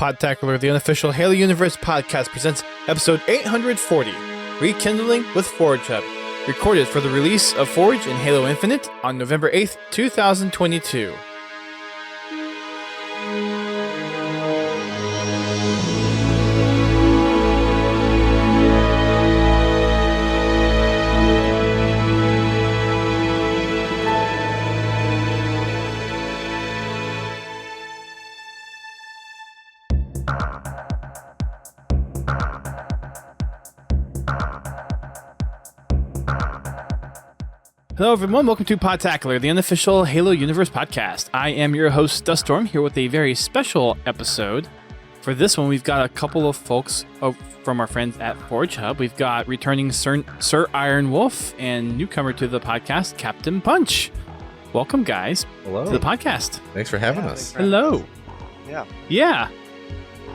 Podtacular, the unofficial Halo Universe podcast, presents episode 840, Rekindling with ForgeHub, recorded for the release of Forge and Halo Infinite on November 8th, 2022. Hello everyone, welcome to Podtacular, the unofficial Halo Universe podcast. I am your host, Duststorm, here with a very special episode. For this one, we've got a couple of folks from our friends at ForgeHub. We've got returning Sir Iron Wolf and newcomer to the podcast, Captain Punch. Welcome, guys, Hello. to the podcast. Thanks for having us. Hello. Yeah.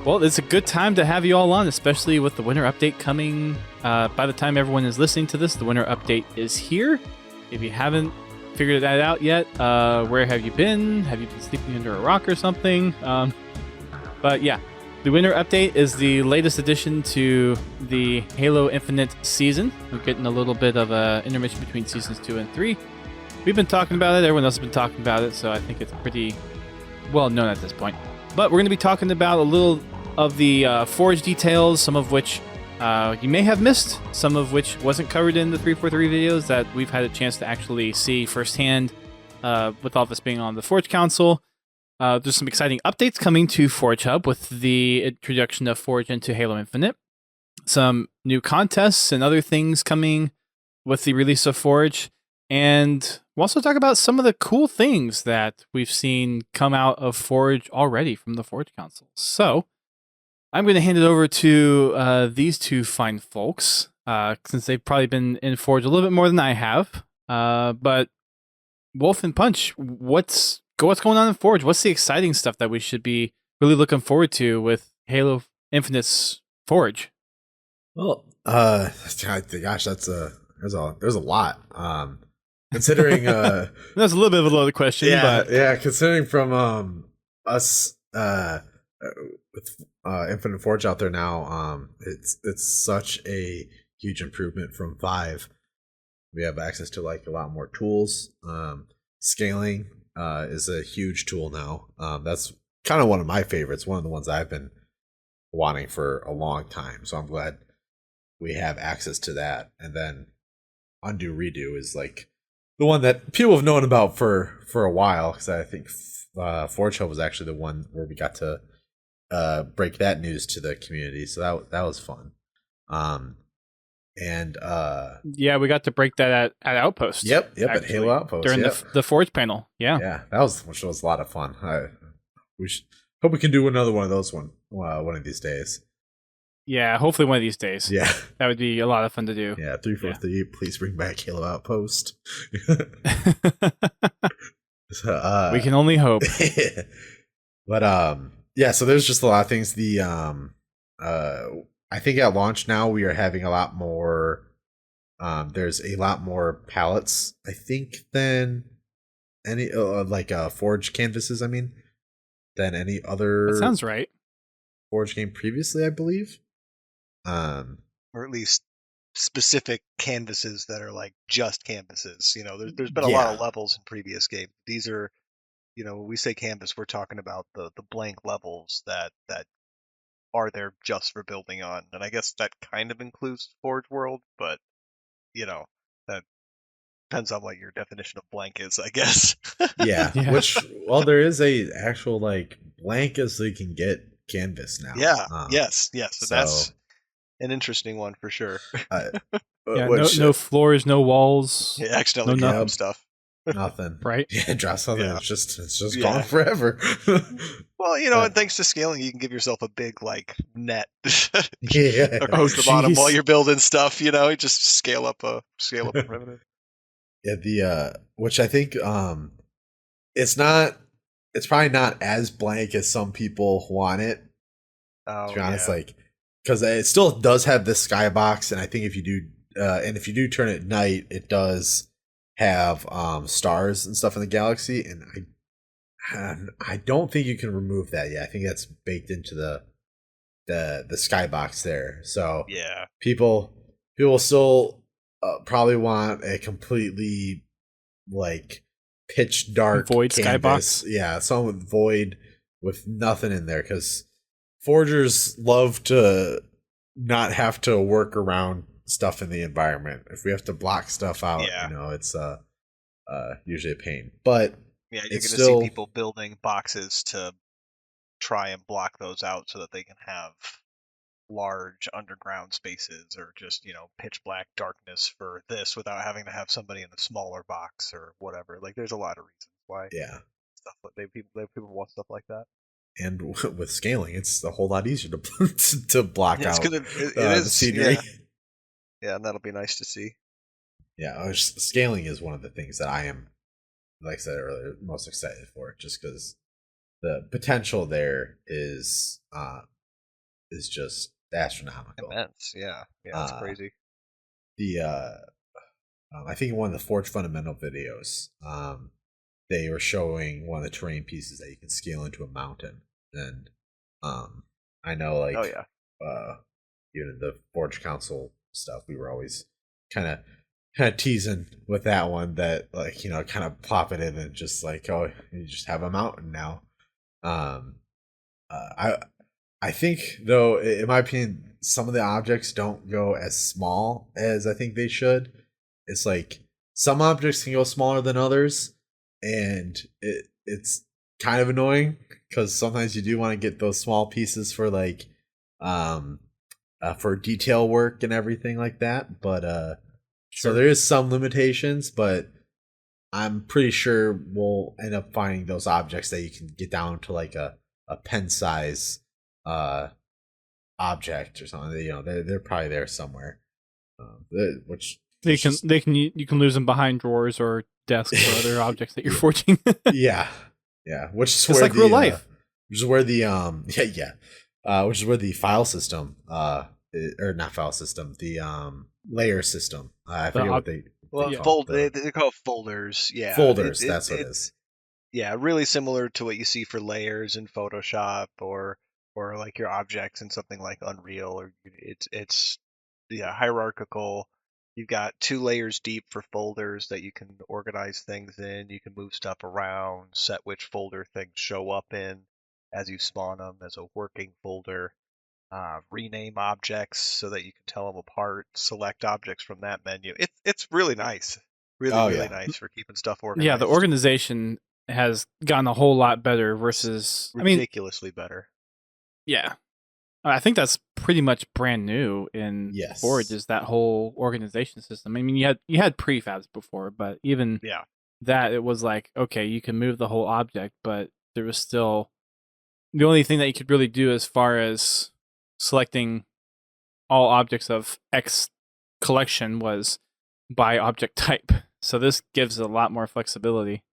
Well, it's a good time to have you all on, especially with the winter update coming. By the time everyone is listening to this, the winter update is here. If you haven't figured that out yet, where have you been? Have you been sleeping under a rock or something? But yeah, the winter update is the latest addition to the Halo Infinite season. We're getting a little bit of an intermission between seasons 2 and 3. We've been talking about it. Everyone else has been talking about it, so I think it's pretty well known at this point. But we're going to be talking about a little of the Forge details, some of which you may have missed, some of which wasn't covered in the 343 videos that we've had a chance to actually see firsthand with all this being on the Forge Council. There's some exciting updates coming to ForgeHub with the introduction of Forge into Halo Infinite. Some new contests and other things coming with the release of Forge. And we'll also talk about some of the cool things that we've seen come out of Forge already from the Forge Council. So I'm going to hand it over to these two fine folks, since they've probably been in Forge a little bit more than I have. But Wolf and Punch, what's going on in Forge? What's the exciting stuff that we should be really looking forward to with Halo Infinite's Forge? Well, gosh, there's a lot. Considering that's a little bit of a loaded question, but considering from us with Infinite Forge out there now, it's such a huge improvement from 5. We have access to like a lot more tools. Scaling is a huge tool now. That's kind of one of my favorites, one of the ones I've been wanting for a long time. So I'm glad we have access to that. And then Undo Redo is like the one that people have known about for a while, because I think ForgeHub was actually the one where we got to break that news to the community, so that was fun. Yeah, we got to break that at Outpost. Yep, actually, at Halo Outpost during the Forge panel. Yeah, which was a lot of fun. Hope we can do another one of those one of these days. Yeah, hopefully one of these days. Yeah, that would be a lot of fun to do. Yeah, 343. Please bring back Halo Outpost. So, we can only hope. But yeah, so there's just a lot of things. I think at launch now we are having a lot more. There's a lot more palettes, I think, than any Forge canvases. I mean, than any other. That sounds right. Forge game previously, I believe. Or at least specific canvases that are like just canvases. You know, there's been a lot of levels in previous games. These are, you know, when we say canvas, we're talking about the blank levels that are there just for building on. And I guess that kind of includes Forge World, but, you know, that depends on what your definition of blank is, I guess. Yeah. Which, well, there is a actual, like, blank as they can get canvas now. Yeah. Yes. So that's an interesting one for sure. No floors, no walls. Yeah, accidentally no stuff. Nothing. Right? Yeah, drop something. Yeah. It's just gone forever. Well, you know, and thanks to scaling, you can give yourself a big like net across the geez. bottom while you're building stuff. You know, you just scale up a primitive. Yeah, which I think it's probably not as blank as some people want it. To be honest, like, because it still does have this skybox, and I think if you do turn it night, it does have stars and stuff in the galaxy, and I don't think you can remove that yet. I think that's baked into the skybox there. So Yeah. people still probably want a completely like pitch dark Void canvas. skybox. Yeah, some with void with nothing in there because forgers love to not have to work around stuff in the environment. If we have to block stuff out, Yeah. it's usually a pain. But Yeah, you're it's going to see still people building boxes to try and block those out so that they can have large underground spaces or just, pitch black darkness for this without having to have somebody in a smaller box or whatever. Like, there's a lot of reasons why yeah. stuff like people want stuff like that. And with scaling, it's a whole lot easier to block Yeah, out it the is. scenery. Yeah, and that'll be nice to see. Yeah, scaling is one of the things that I am, like I said earlier, most excited for, just because the potential there is just astronomical. Immense, yeah, it's crazy. The I think in one of the Forge Fundamental videos, they were showing one of the terrain pieces that you can scale into a mountain, and I know like Oh yeah, even the Forge Council stuff, we were always kind of teasing with that one that like kind of plop it in and just like, oh, you just have a mountain now. I think though, in my opinion, some of the objects don't go as small as I think they should. It's like some objects can go smaller than others, and it's kind of annoying because sometimes you do want to get those small pieces for like for detail work and everything like that. But so there is some limitations, but I'm pretty sure we'll end up finding those objects that you can get down to like a pen size object or something. They're probably there somewhere. Which you can lose them behind drawers or desks or other objects that you're forging. yeah, which is it's where like real life. Which is where the which is where the file system or not file system, the layer system. I forget what they they're called folders. Yeah, folders. That's what it is. Yeah, really similar to what you see for layers in Photoshop or like your objects in something like Unreal, or it's hierarchical. You've got 2 layers deep for folders that you can organize things in. You can move stuff around, set which folder things show up in as you spawn them as a working folder. Rename objects so that you can tell them apart. Select objects from that menu. It's really nice. Really nice for keeping stuff organized. Yeah, the organization has gotten a whole lot better versus ridiculously better. Yeah. I think that's pretty much brand new in Forge, is that whole organization system. I mean, you had prefabs before, but even that, it was like, okay, you can move the whole object, but there was still the only thing that you could really do as far as selecting all objects of X collection was by object type. So this gives a lot more flexibility.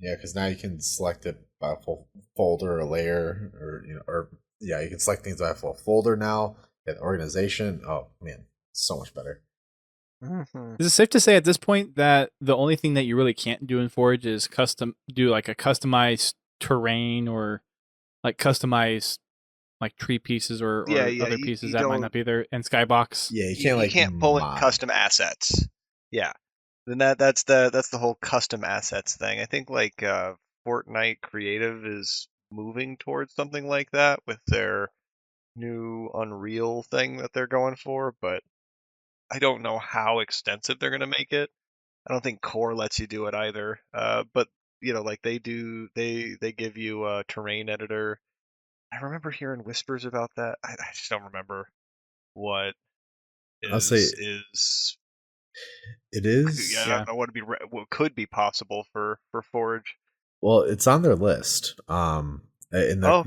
Yeah, because now you can select it by a full folder or layer, or you can select things by a full folder now. And organization, oh man, so much better. Mm-hmm. Is it safe to say at this point that the only thing that you really can't do in Forge is do like a customized terrain or like customized like tree pieces or other pieces that might not be there in Skybox? Yeah, you can't pull in custom assets. Yeah. Then that's the whole custom assets thing. I think like Fortnite Creative is moving towards something like that with their new Unreal thing that they're going for, but I don't know how extensive they're going to make it. I don't think Core lets you do it either. But like they give you a terrain editor. I remember hearing whispers about that. I just don't remember what is. It is. I don't know what could be possible for Forge. Well, it's on their list. In the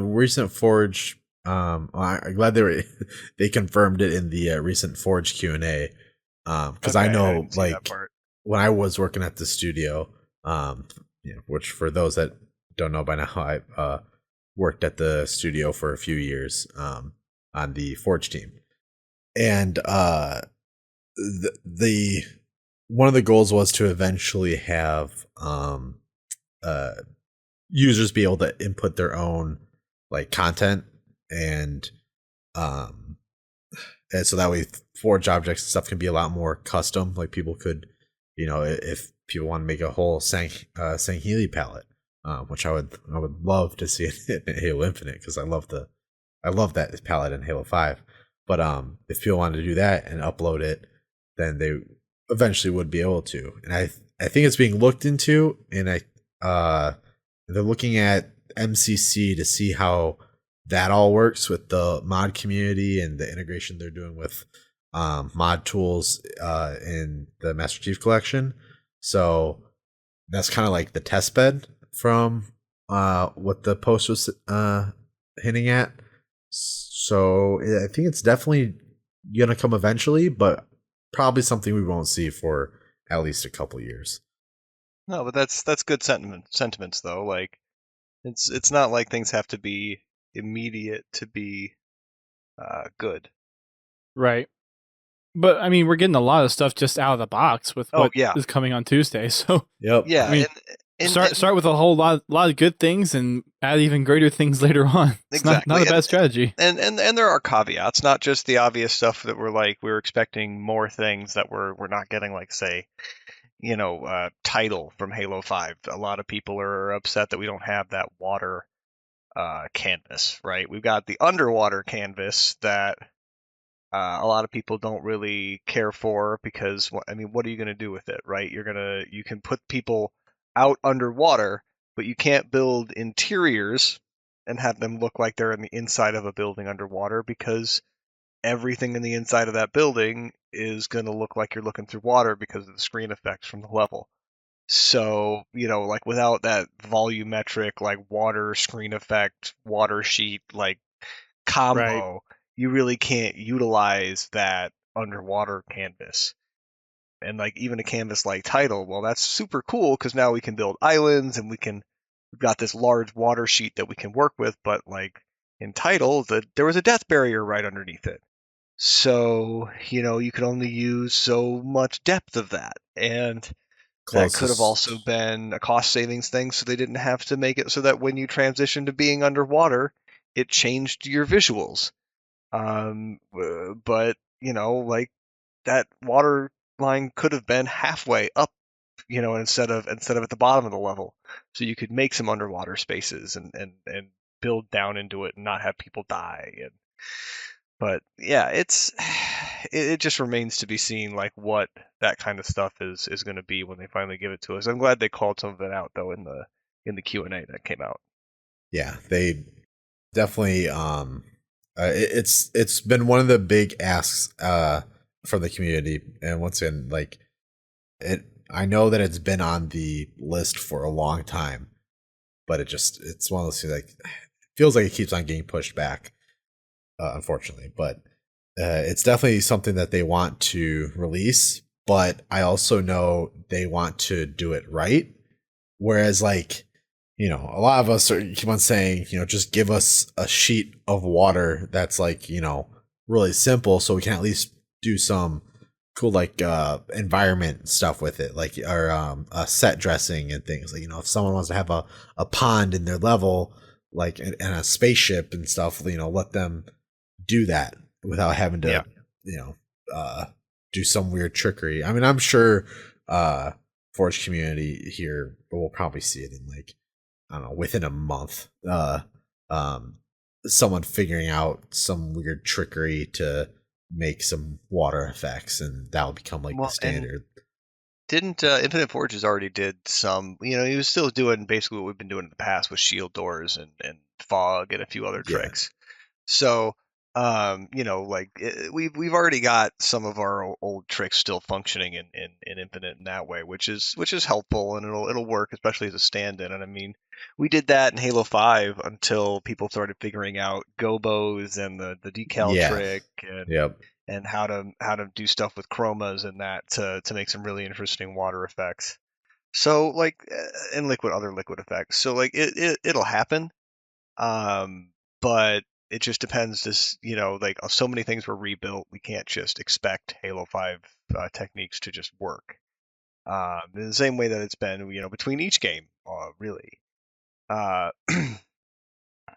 recent Forge. I'm glad they confirmed it in the recent Forge Q&A. Because I know, like, when I was working at the studio, which for those that don't know by now, I worked at the studio for a few years on the Forge team, and the one of the goals was to eventually have users be able to input their own like content and um and so that way Forge objects and stuff can be a lot more custom. Like people could, if people want to make a whole Sangheili palette, which I would love to see in Halo Infinite because I love that palette in Halo 5. But if people wanted to do that and upload it, then they eventually would be able to. And I think it's being looked into, and they're looking at MCC to see how that all works with the mod community and the integration they're doing with mod tools in the Master Chief Collection. So that's kind of like the test bed from what the post was hinting at. So I think it's definitely gonna come eventually, but probably something we won't see for at least a couple years. No, but that's good sentiments though. Like it's not like things have to be immediate to be good. Right. But I mean, we're getting a lot of stuff just out of the box with what yeah. is coming on Tuesday. So Yep. Yeah, I mean, start with a whole lot of good things and add even greater things later on. It's exactly. not a bad strategy. And there are caveats, not just the obvious stuff that we're expecting more things that we're not getting, like say, title from Halo 5. A lot of people are upset that we don't have that water canvas, right? We've got the underwater canvas that a lot of people don't really care for because, what are you going to do with it, right? You can put people out underwater, but you can't build interiors and have them look like they're in the inside of a building underwater because everything in the inside of that building is going to look like you're looking through water because of the screen effects from the level. So, like without that volumetric, like water screen effect, water sheet, like combo, Right. you really can't utilize that underwater canvas. And like even a canvas like Tidal, well, that's super cool because now we can build islands and we've got this large water sheet that we can work with. But like in Tidal, there was a death barrier right underneath it. So, you could only use so much depth of that. And that could have also Closest. been a cost savings thing, so they didn't have to make it so that when you transition to being underwater, it changed your visuals. But like that water line could have been halfway up, instead of at the bottom of the level, so you could make some underwater spaces and build down into it and not have people die. But yeah, it just remains to be seen like what that kind of stuff is going to be when they finally give it to us. I'm glad they called some of it out though in the Q&A that came out. Yeah, they definitely it's been one of the big asks from the community, and once again, like I know that it's been on the list for a long time, but it's one of those things like it feels like it keeps on getting pushed back, unfortunately. But it's definitely something that they want to release, but I also know they want to do it right. Whereas like, a lot of us keep on saying, just give us a sheet of water that's like, really simple so we can at least do some cool like environment stuff with it, like or set dressing and things like, if someone wants to have a pond in their level, like and a spaceship and stuff, let them do that without having to do some weird trickery. I mean, I'm sure Forge community here will probably see it in like, I don't know, within a month, someone figuring out some weird trickery to make some water effects, and that'll become like the standard. Didn't Infinite Forges already did some? He was still doing basically what we've been doing in the past with shield doors and fog and a few other tricks. So, like we've already got some of our old tricks still functioning in Infinite in that way, which is helpful, and it'll work, especially as a stand-in. And I mean, we did that in Halo 5 until people started figuring out gobos and the decal trick and how to do stuff with chromas and that to make some really interesting water effects. So like and other liquid effects. So like it'll happen. But it just depends. This like so many things were rebuilt. We can't just expect Halo 5 techniques to just work. In the same way that it's been between each game, really. Uh,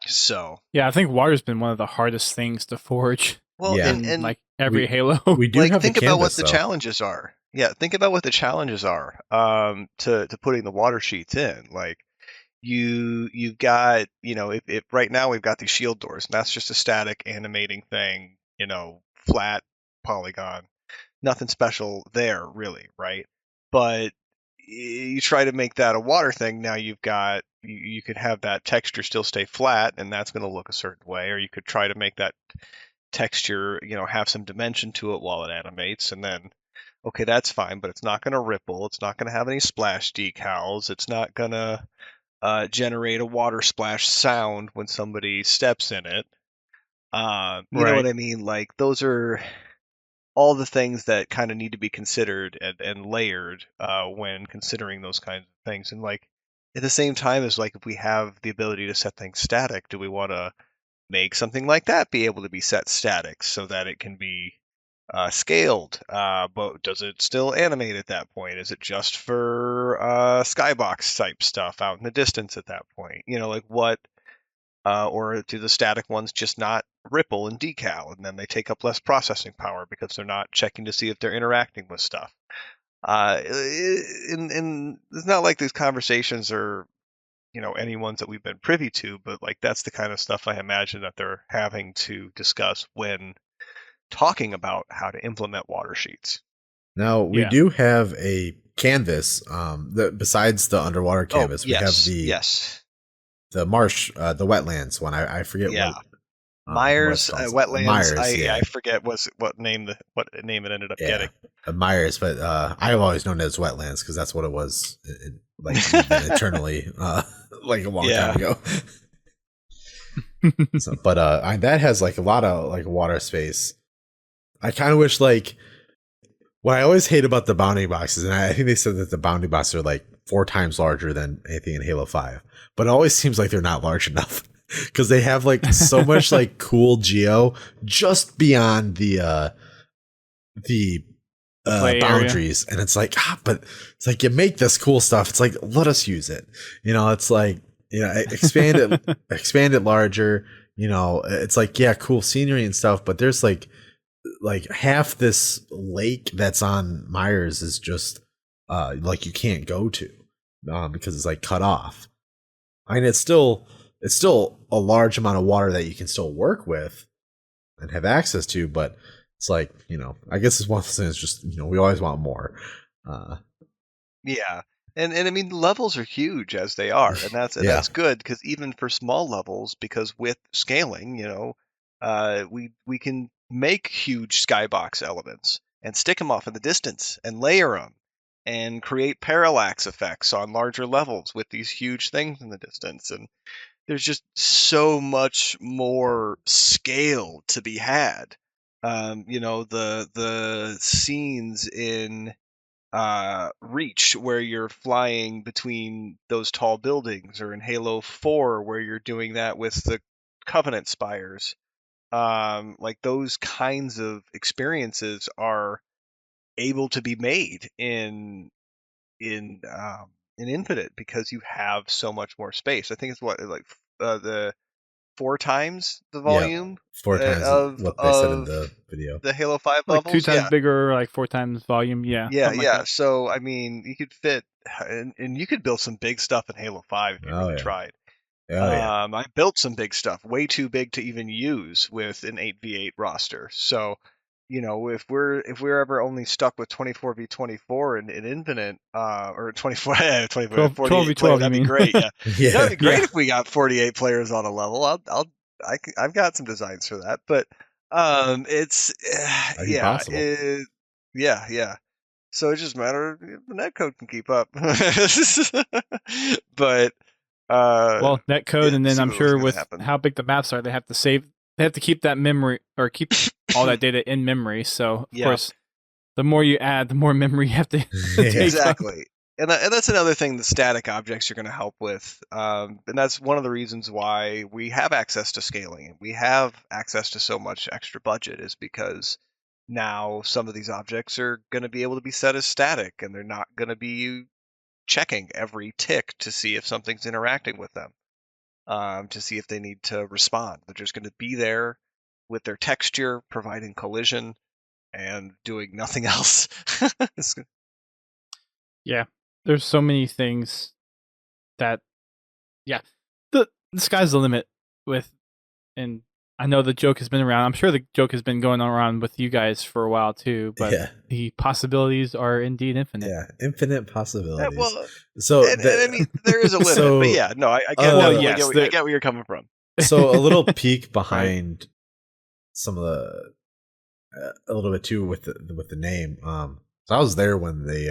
so Yeah, I think water's been one of the hardest things to forge well, Yeah. in and like every We Halo. we do like have the think about what canvas the though. challenges are. Yeah, think about what the challenges are to putting the water sheets in. Like you've got, if right now we've got these shield doors, and that's just a static animating thing, flat polygon, nothing special there really, right? But you try to make that a water thing, now you could have that texture still stay flat, and that's going to look a certain way, or you could try to make that texture, have some dimension to it while it animates, and then okay, that's fine, but it's not going to ripple, it's not going to have any splash decals, it's not going to generate a water splash sound when somebody steps in it. You know Right. what I mean? Like those are all the things that kind of need to be considered and layered when considering those kinds of things. And like at the same time as like if we have the ability to set things static, do we want to make something like that be able to be set static so that it can be scaled? But does it still animate at that point? Is it just for skybox type stuff out in the distance at that point? Like what? Or do the static ones just not ripple and decal, and then they take up less processing power because they're not checking to see if they're interacting with stuff? And it's not like these conversations are, any ones that we've been privy to, but like that's the kind of stuff I imagine that they're having to discuss when talking about how to implement water sheets. Now we Yeah. do have a canvas. That besides the underwater Oh, canvas, we have yes, yes, the marsh, the wetlands one. I forget yeah. what it's Myers called. wetlands. Myers, I yeah, forget what name it ended up yeah, getting. Myers. But I've always known it as wetlands because that's what it was. Like even eternally, like a long time Yeah. ago. So, but that has like a lot of like water space. I kind of wish like what I always hate about the bounding boxes, and I think they said that the bounding boxes are like 4 times larger than anything in Halo 5, but it always seems like they're not large enough because they have like so much like cool geo just beyond the Play area. boundaries, and it's like but it's like you make this cool stuff. It's like let us use it. It's like expand it larger. It's like yeah, cool scenery and stuff, but there's like half this lake that's on Myers is just like you can't go to because it's like cut off. I mean, it's still a large amount of water that you can still work with and have access to, but it's like I guess it's one of those things. Just we always want more. Yeah. And I mean the levels are huge as they are, and that's Yeah. good because even for small levels, because with scaling, we can make huge skybox elements and stick them off in the distance and layer them and create parallax effects on larger levels with these huge things in the distance. And there's just so much more scale to be had. The scenes in Reach where you're flying between those tall buildings, or in Halo 4 where you're doing that with the Covenant spires. Like those kinds of experiences are able to be made in Infinite because you have so much more space. I think it's the 4 times the Yeah. volume 4 times of what they said in the video. the Halo 5 Like two levels. times Yeah. bigger, or like 4 times volume. Yeah, Yeah, something like yeah. that. So I mean, you could fit, and you could build some big stuff in Halo 5 if you Oh really yeah. tried. Oh yeah. I built some big stuff, way too big to even use with an 8v8 roster. So, if we're ever only stuck with 24v24 in Infinite, or 24 24 12, 48 player, 12v12, you that'd be mean? great. Yeah, that'd Yeah. be great Yeah. if we got 48 players on a level. I've got some designs for that, but it's That'd be yeah, possible. yeah, yeah. So it's just a matter if the netcode can keep up. But Well, netcode, yeah, and then see I'm what was sure going to with happen. how big the maps are, they have to save. They have to keep that memory, or keep all that data in memory. So of Yeah, course, the more you add, the more memory you have to take up. exactly. And that's another thing the static objects are going to help with. And that's one of the reasons why we have access to scaling and we have access to so much extra budget, is because now some of these objects are going to be able to be set as static, and they're not going to be checking every tick to see if something's interacting with them. to see if they need to respond. They're just going to be there with their texture, providing collision, and doing nothing else. Yeah, there's so many things that, yeah, the sky's the limit with, and I know the joke has been around. I'm sure the joke has been going around with you guys for a while too, but the possibilities are indeed infinite. Yeah, infinite possibilities. Yeah, well, so and I mean, there is a limit, but yeah, no, I get, I get where you're coming from. So a little peek behind some of the, a little bit too with the name. So I was there when they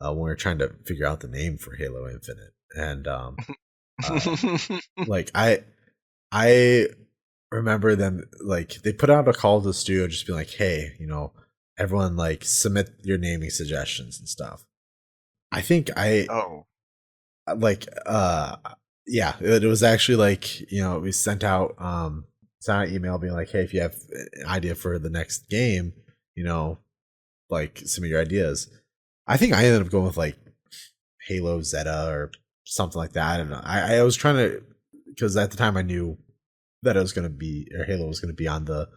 when we were trying to figure out the name for Halo Infinite, and like I remember them, like they put out a call to the studio, just being like, hey, everyone, like, submit your naming suggestions and stuff. I think it was actually like, we sent out an email being like, hey, if you have an idea for the next game, like, submit your ideas. I think I ended up going with like Halo Zeta or something like that. I don't know. I was trying to, because at the time I knew that it was going to be, or Halo was going to be on the,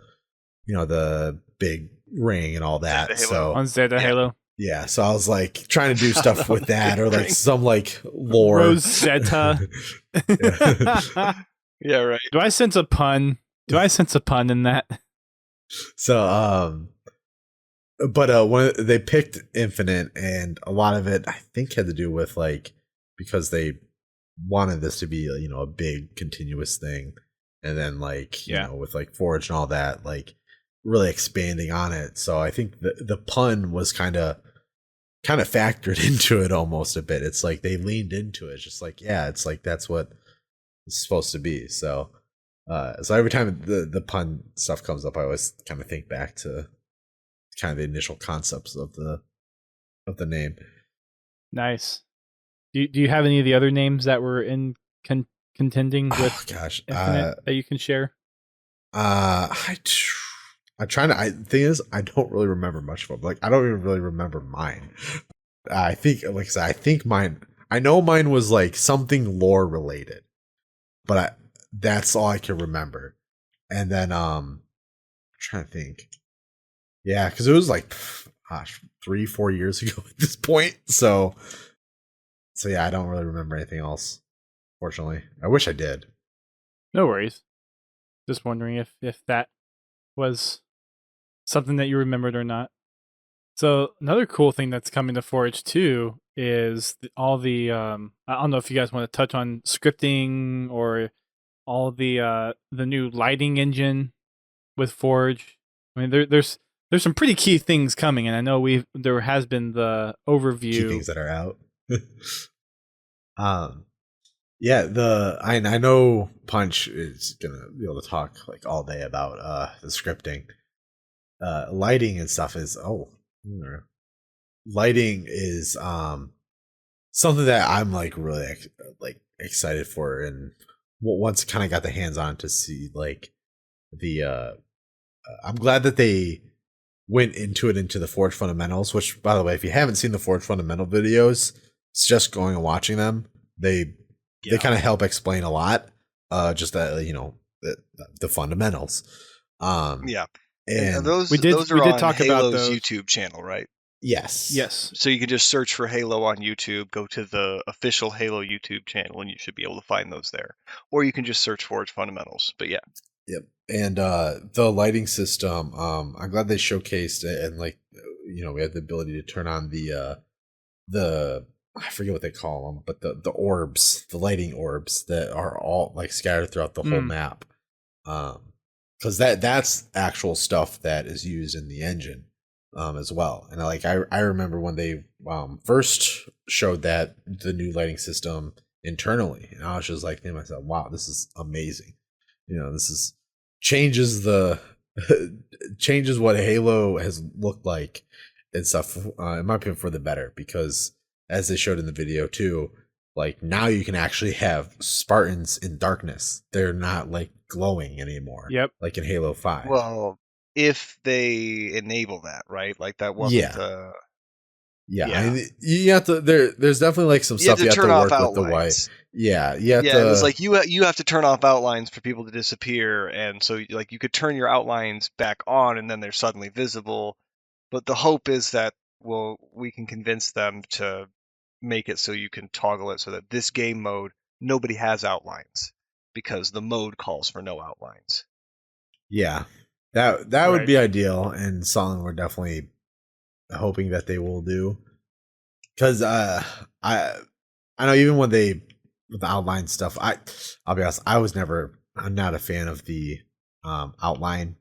the big ring and all that. So on Zeta Halo. Yeah, so I was like trying to do stuff with that, or like some like lore. Rosetta. Yeah, right. Do I sense a pun? In that? So but when they picked Infinite, and a lot of it I think had to do with, like, because they wanted this to be, a big continuous thing, and then, like, with like Forge and all that, like really expanding on it. So I think the pun was kind of factored into it almost a bit. It's like they leaned into it. It's just like, yeah, it's like that's what it's supposed to be. So so every time the pun stuff comes up, I always kind of think back to kind of the initial concepts of the name. Nice. Do you have any of the other names that were in contending with Infinite that you can share? I'm trying to. Thing is, I don't really remember much of them. Like, I don't even really remember mine. I think, like I said, I think mine. I know mine was like something lore related, but that's all I can remember. And then, I'm trying to think. Yeah, because it was like, 3-4 years ago at this point. So yeah, I don't really remember anything else. Fortunately, I wish I did. No worries. Just wondering if that was something that you remembered or not. So another cool thing that's coming to Forge too is all the I don't know if you guys want to touch on scripting or all the new lighting engine with Forge. I mean, there's some pretty key things coming, and I know there has been the overview. Key things that are out. Yeah, I know Punch is gonna be able to talk like all day about the scripting. Lighting and stuff is lighting is something that I'm like really like excited for, and once kind of got the hands on to see like the I'm glad that they went into the Forge fundamentals, which, by the way, if you haven't seen the Forge fundamental videos, it's just going and watching them. They kind of help explain a lot, just that, the fundamentals. Yeah. And those are on talk Halo's about those. YouTube channel, right? Yes. So you can just search for Halo on YouTube, go to the official Halo YouTube channel, and you should be able to find those there. Or you can just search Forge Fundamentals. But yeah. Yep. And the lighting system, I'm glad they showcased it, and like, we had the ability to turn on the I forget what they call them, but the orbs, the lighting orbs that are all like scattered throughout the whole map. Because that's actual stuff that is used in the engine as well. And I remember when they first showed that the new lighting system internally, and I was just like to myself, wow, this is amazing. This is changes what Halo has looked like and stuff, in my opinion, for the better, because as they showed in the video too, like now you can actually have Spartans in darkness. They're not like glowing anymore. Yep. Like in Halo 5. Well, if they enable that, right? Like that wasn't Yeah, I mean, you have to. There's definitely like some stuff you have to work with the white. Yeah, you have to. It was like you have to turn off outlines for people to disappear, and so like you could turn your outlines back on, and then they're suddenly visible. But the hope is that we can convince them to make it so you can toggle it so that this game mode nobody has outlines because the mode calls for no outlines. Yeah, that would be ideal, and something we're definitely hoping that they will do. Because I know even when they with the outline stuff, I'll be honest, I'm not a fan of the outline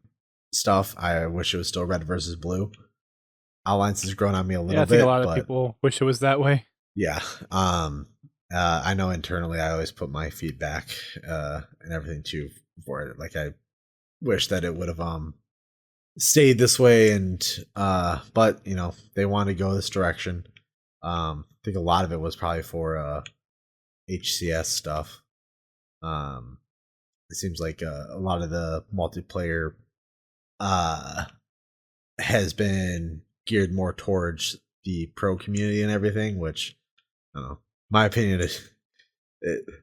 stuff. I wish it was still red versus blue. Outlines has grown on me a little bit. I think a lot of people wish it was that way. Yeah. I know internally I always put my feedback and everything too for it. Like I wish that it would have stayed this way, and but you know they want to go this direction. I think a lot of it was probably for HCS stuff. It seems like a lot of the multiplayer has been geared more towards the pro community and everything, which I don't know. My opinion is,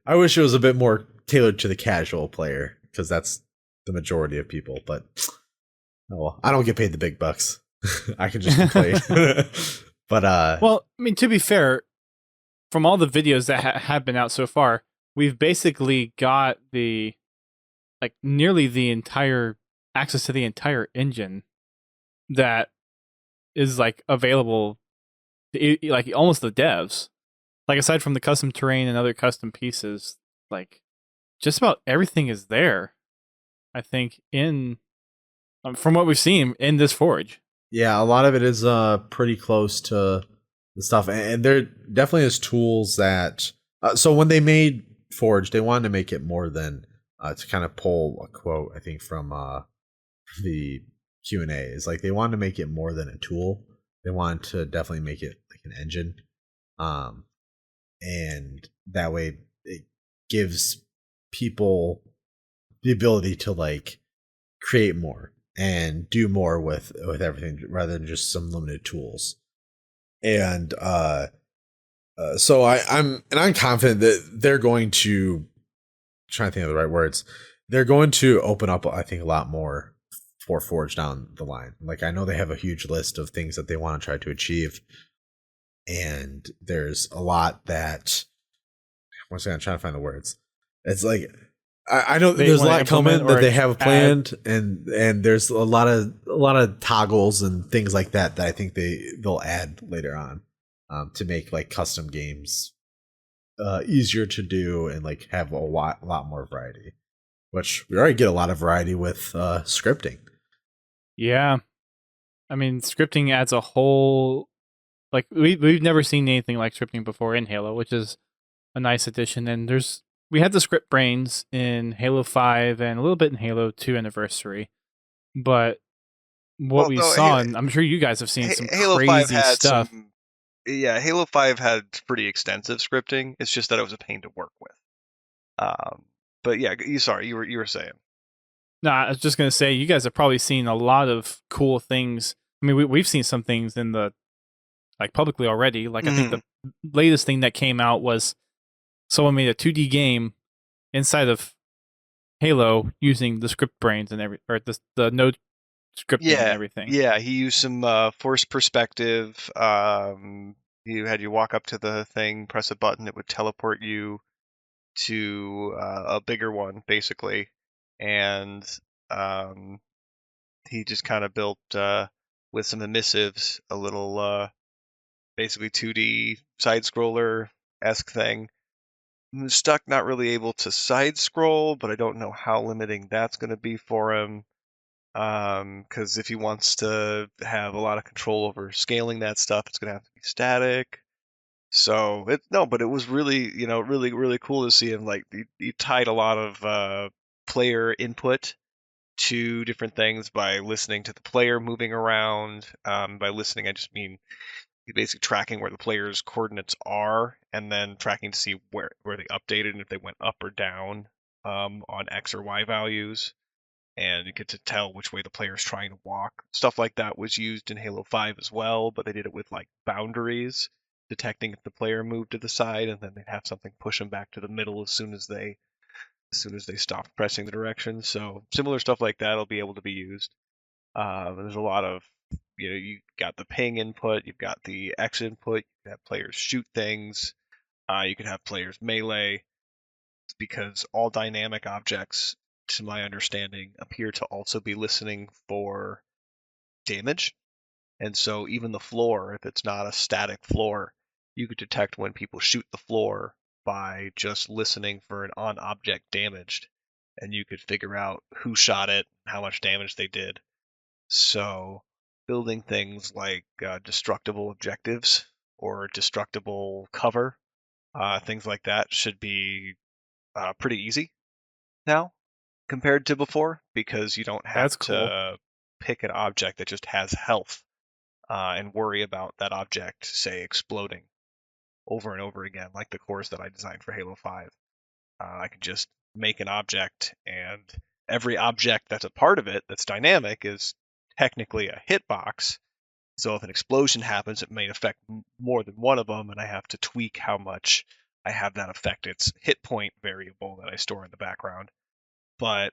I wish it was a bit more tailored to the casual player because that's the majority of people. But oh well, I don't get paid the big bucks. I can just complain. But well, I mean, to be fair, from all the videos that have been out so far, we've basically got nearly the entire access to the entire engine that is like available, like almost the devs. Like aside from the custom terrain and other custom pieces, like just about everything is there. I think in from what we've seen in this Forge. Yeah, a lot of it is pretty close to the stuff, and there definitely is tools that. So when they made Forge, they wanted to make it more than to kind of pull a quote, I think, from the Q&A. Is like they wanted to make it more than a tool. They wanted to definitely make it like an engine, and that way it gives people the ability to like create more and do more with everything rather than just some limited tools. And so I'm confident that they're going to try to think of the right words. They're going to open up, I think, a lot more for Forge down the line. Like I know they have a huge list of things that they want to try to achieve, and there's a lot that once again I'm trying to find the words. It's like I know there's a lot coming that they have planned, and there's a lot of toggles and things like that I think they'll add later on to make like custom games easier to do and like have a lot more variety. Which we already get a lot of variety with scripting. Yeah, I mean scripting adds a whole like we've never seen anything like scripting before in Halo, which is a nice addition. And we had the script brains in Halo 5 and a little bit in Halo 2 Anniversary. But what we saw, and I'm sure you guys have seen some Halo crazy 5 had stuff. Halo 5 had pretty extensive scripting. It's just that it was a pain to work with. But yeah, you were saying. No, I was just going to say, you guys have probably seen a lot of cool things. I mean, we've seen some things in the like publicly already. Like I think the latest thing that came out was someone made a 2D game inside of Halo using the script brains and the node scripting and everything. Yeah, he used some force perspective. You had you walk up to the thing, press a button, it would teleport you to a bigger one, basically. And he just kind of built with some emissives a little basically 2D side scroller-esque thing. I'm stuck not really able to side scroll, but I don't know how limiting that's going to be for him. Because if he wants to have a lot of control over scaling that stuff, it's going to have to be static. So but it was really, really cool to see him. Like he tied a lot of player input to different things by listening to the player moving around. By listening, I just mean basically tracking where the player's coordinates are, and then tracking to see where they updated and if they went up or down on X or Y values. and you get to tell which way the player is trying to walk. Stuff like that was used in Halo 5 as well, but they did it with like boundaries, detecting if the player moved to the side, and then they'd have something push them back to the middle as soon as they stopped pressing the direction. So similar stuff like that will be able to be used. There's a lot of, you got the ping input, you've got the X input, you can have players shoot things, you can have players melee, because all dynamic objects, to my understanding, appear to also be listening for damage. And so even the floor, if it's not a static floor, you could detect when people shoot the floor by just listening for an on-object damaged, and you could figure out who shot it, how much damage they did. So building things like destructible objectives or destructible cover, things like that should be pretty easy now compared to before, because you don't have That's cool. to pick an object that just has health and worry about that object, say, exploding over and over again, like the cores that I designed for Halo 5. I can just make an object, and every object that's a part of it that's dynamic is technically a hitbox. So if an explosion happens, it may affect more than one of them, and I have to tweak how much I have that affect its hit point variable that I store in the background. But,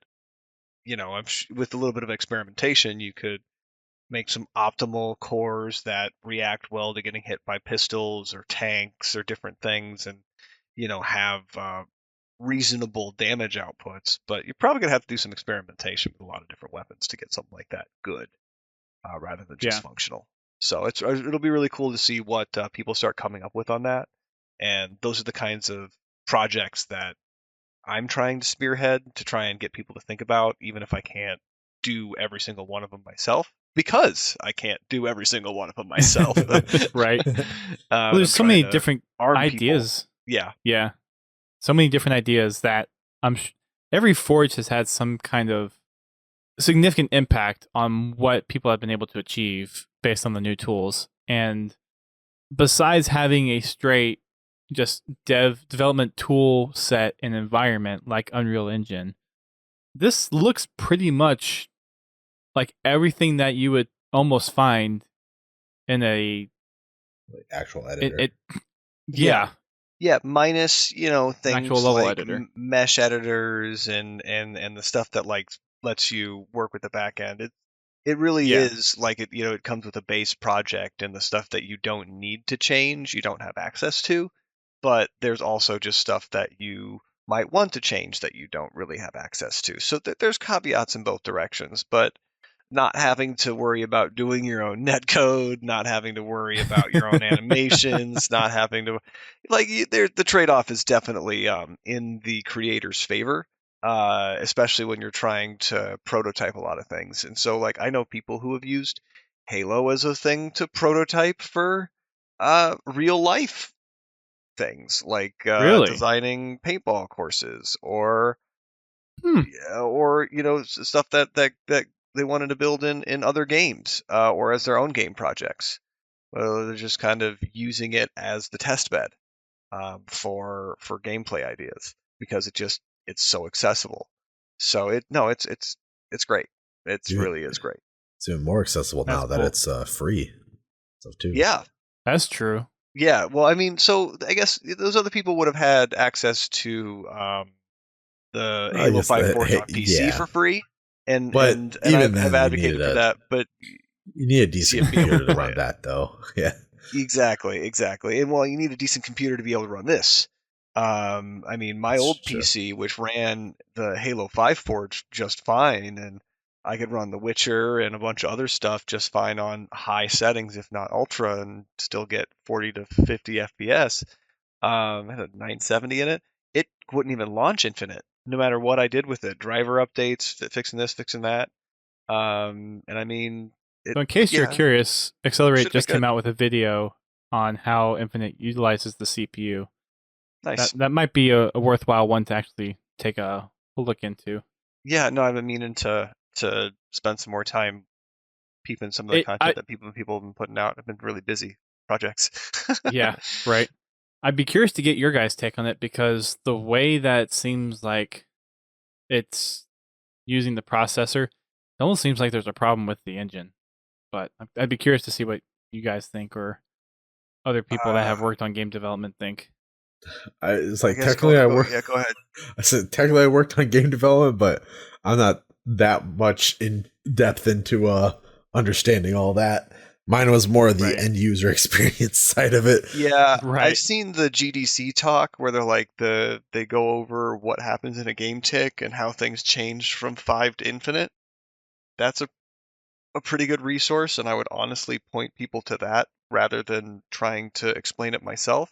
with a little bit of experimentation, you could make some optimal cores that react well to getting hit by pistols or tanks or different things, and have reasonable damage outputs. But you're probably going to have to do some experimentation with a lot of different weapons to get something like that good, rather than just functional. So it'll be really cool to see what people start coming up with on that. And those are the kinds of projects that I'm trying to spearhead to try and get people to think about, even if I can't do every single one of them myself, because I can't do every single one of them myself. Right. Well, there's so many different ideas. People. Yeah. So many different ideas that every Forge has had some kind of significant impact on what people have been able to achieve based on the new tools. And besides having a straight just development tool set and environment like Unreal Engine, this looks pretty much like everything that you would almost find in a actual editor. Yeah, minus things like editor. Mesh editors and the stuff that like lets you work with the back end. It really is like it comes with a base project, and the stuff that you don't need to change, you don't have access to. But there's also just stuff that you might want to change that you don't really have access to. So there's caveats in both directions, but not having to worry about doing your own netcode, not having to worry about your own animations, not having to the trade-off is definitely in the creator's favor, especially when you're trying to prototype a lot of things. And so I know people who have used Halo as a thing to prototype for real life things, like designing paintball courses or stuff that they wanted to build in other games or as their own game projects. Well, they're just kind of using it as the test bed for gameplay ideas, because it's so accessible. So it's great. Really is great. It's even more accessible now that it's free. So too. Yeah, that's true. Yeah, well, I mean, so I guess those other people would have had access to the Halo 5 Forge on PC for free, and I've advocated for that. But you need a decent computer to run that, though. Yeah, exactly, and well, you need a decent computer to be able to run this. I mean, my old PC, which ran the Halo 5 Forge just fine, and I could run The Witcher and a bunch of other stuff just fine on high settings, if not ultra, and still get 40 to 50 FPS. It had a 970 in it. It wouldn't even launch Infinite, no matter what I did with it. Driver updates, fixing this, fixing that. And I mean... So in case you're curious, Accelerate just came out with a video on how Infinite utilizes the CPU. Nice. That might be a worthwhile one to actually take a look into. Yeah, no, I've been meaning to spend some more time peeping some of the content that people have been putting out. I've been really busy projects. Yeah, right. I'd be curious to get your guys' take on it, because the way that it seems like it's using the processor. It almost seems like there's a problem with the engine, but I'd be curious to see what you guys think or other people that have worked on game development think. It's I like guess technically go ahead. I said technically I worked on game development, but I'm not that much in depth into understanding all that. Mine was more of the Right. end user experience side of it. Yeah, Right. I've seen the GDC talk where they're like they go over what happens in a game tick and how things change from 5 to infinite. That's a pretty good resource, and I would honestly point people to that rather than trying to explain it myself.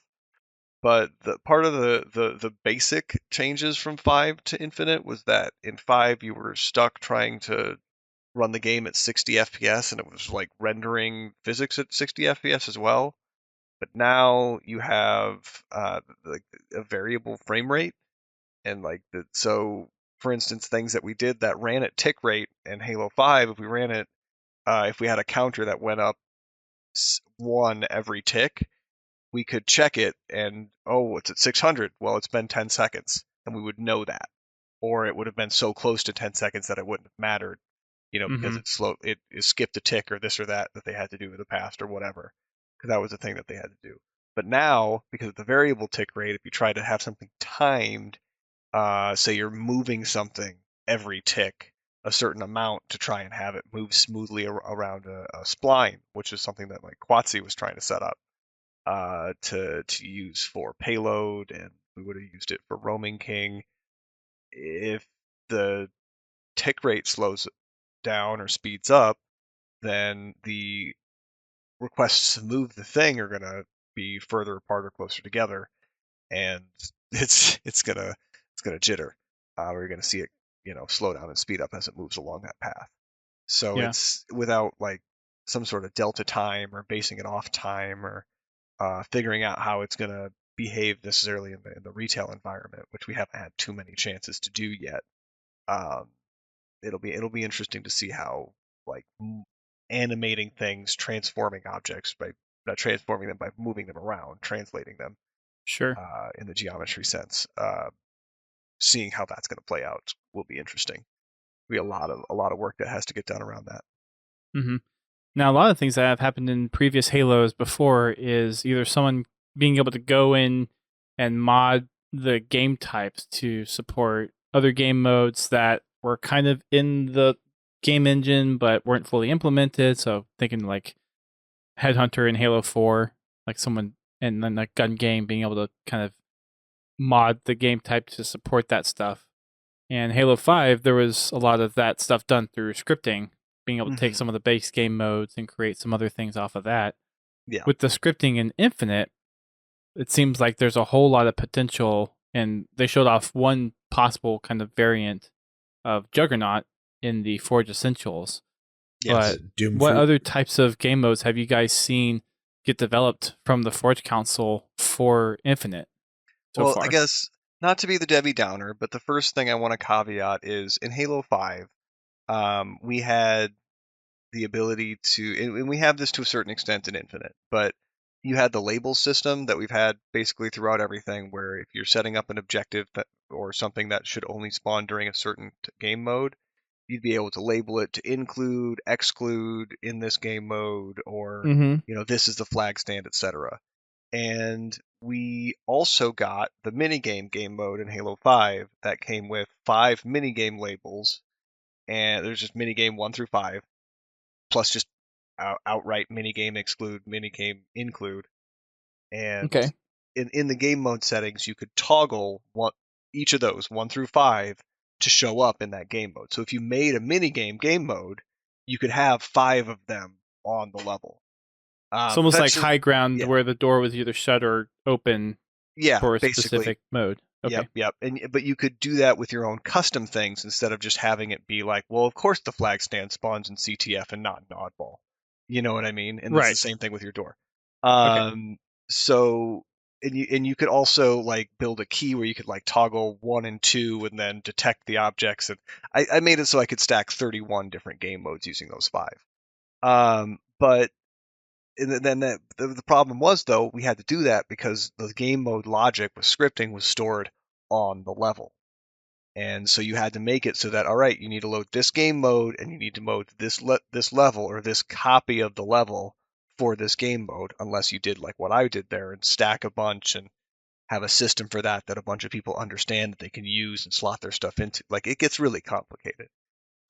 But the part of the basic changes from 5 to infinite was that in 5 you were stuck trying to run the game at 60 FPS and it was like rendering physics at 60 FPS as well. But now you have like a variable frame rate and so for instance things that we did that ran at tick rate in Halo 5, if we ran it if we had a counter that went up 1 every tick, we could check it and, oh, it's at 600. Well, it's been 10 seconds, and we would know that. Or it would have been so close to 10 seconds that it wouldn't have mattered, because it's slow, it skipped a tick or this or that they had to do in the past or whatever, because that was the thing that they had to do. But now, because of the variable tick rate, if you try to have something timed, say you're moving something every tick a certain amount to try and have it move smoothly around a spline, which is something that like Quatsi was trying to set up to use for payload, and we would have used it for roaming king. If the tick rate slows down or speeds up, then the requests to move the thing are gonna be further apart or closer together, and it's gonna jitter. Or you're gonna see it, slow down and speed up as it moves along that path. So Yeah. it's without like some sort of delta time or basing it off time or figuring out how it's going to behave necessarily in the retail environment, which we haven't had too many chances to do yet. Um, it'll be interesting to see how like animating things, transforming objects by not transforming them by moving them around, translating them Sure. in the geometry sense. Seeing how that's going to play out will be interesting. Be a lot of work that has to get done around that. Mm-hmm. Now, a lot of things that have happened in previous Halos before is either someone being able to go in and mod the game types to support other game modes that were kind of in the game engine but weren't fully implemented. So, thinking like Headhunter in Halo 4, like someone, and then like Gun Game being able to kind of mod the game type to support that stuff. And Halo 5, there was a lot of that stuff done through scripting, being able to take some of the base game modes and create some other things off of that. Yeah. With the scripting in Infinite, it seems like there's a whole lot of potential, and they showed off one possible kind of variant of Juggernaut in the Forge Essentials. Yes. But Doom what Fruit. other types of game modes have you guys seen get developed from the Forge Council for Infinite so Well, far? I guess not to be the Debbie Downer, but the first thing I want to caveat is in Halo 5, we had the ability to, and we have this to a certain extent in Infinite, but you had the label system that we've had basically throughout everything, where if you're setting up an objective or something that should only spawn during a certain game mode, you'd be able to label it to include, exclude in this game mode, or Mm-hmm. this is the flag stand, etc. And we also got the minigame game mode in Halo 5 that came with 5 minigame labels, and there's just minigame 1 through 5, plus just outright minigame exclude, minigame include. And Okay. in the game mode settings, you could toggle each of those 1 through 5 to show up in that game mode. So if you made a minigame game mode, you could have 5 of them on the level. It's almost like Eventually, high ground yeah, where the door was either shut or open yeah, for a basically. specific mode. Okay. Yep. But you could do that with your own custom things instead of just having it be like, well, of course the flag stand spawns in CTF and not in Oddball. You know what I mean? And it's the Right. same thing with your door. Okay. So and you could also like build a key where you could like toggle 1 and 2 and then detect the objects. And I made it so I could stack 31 different game modes using those 5. But and then the problem was though we had to do that because the game mode logic with scripting was stored on the level. And so you had to make it so that, all right, you need to load this game mode and you need to load this level or this copy of the level for this game mode, unless you did like what I did there and stack a bunch and have a system for that a bunch of people understand that they can use and slot their stuff into. Like, it gets really complicated.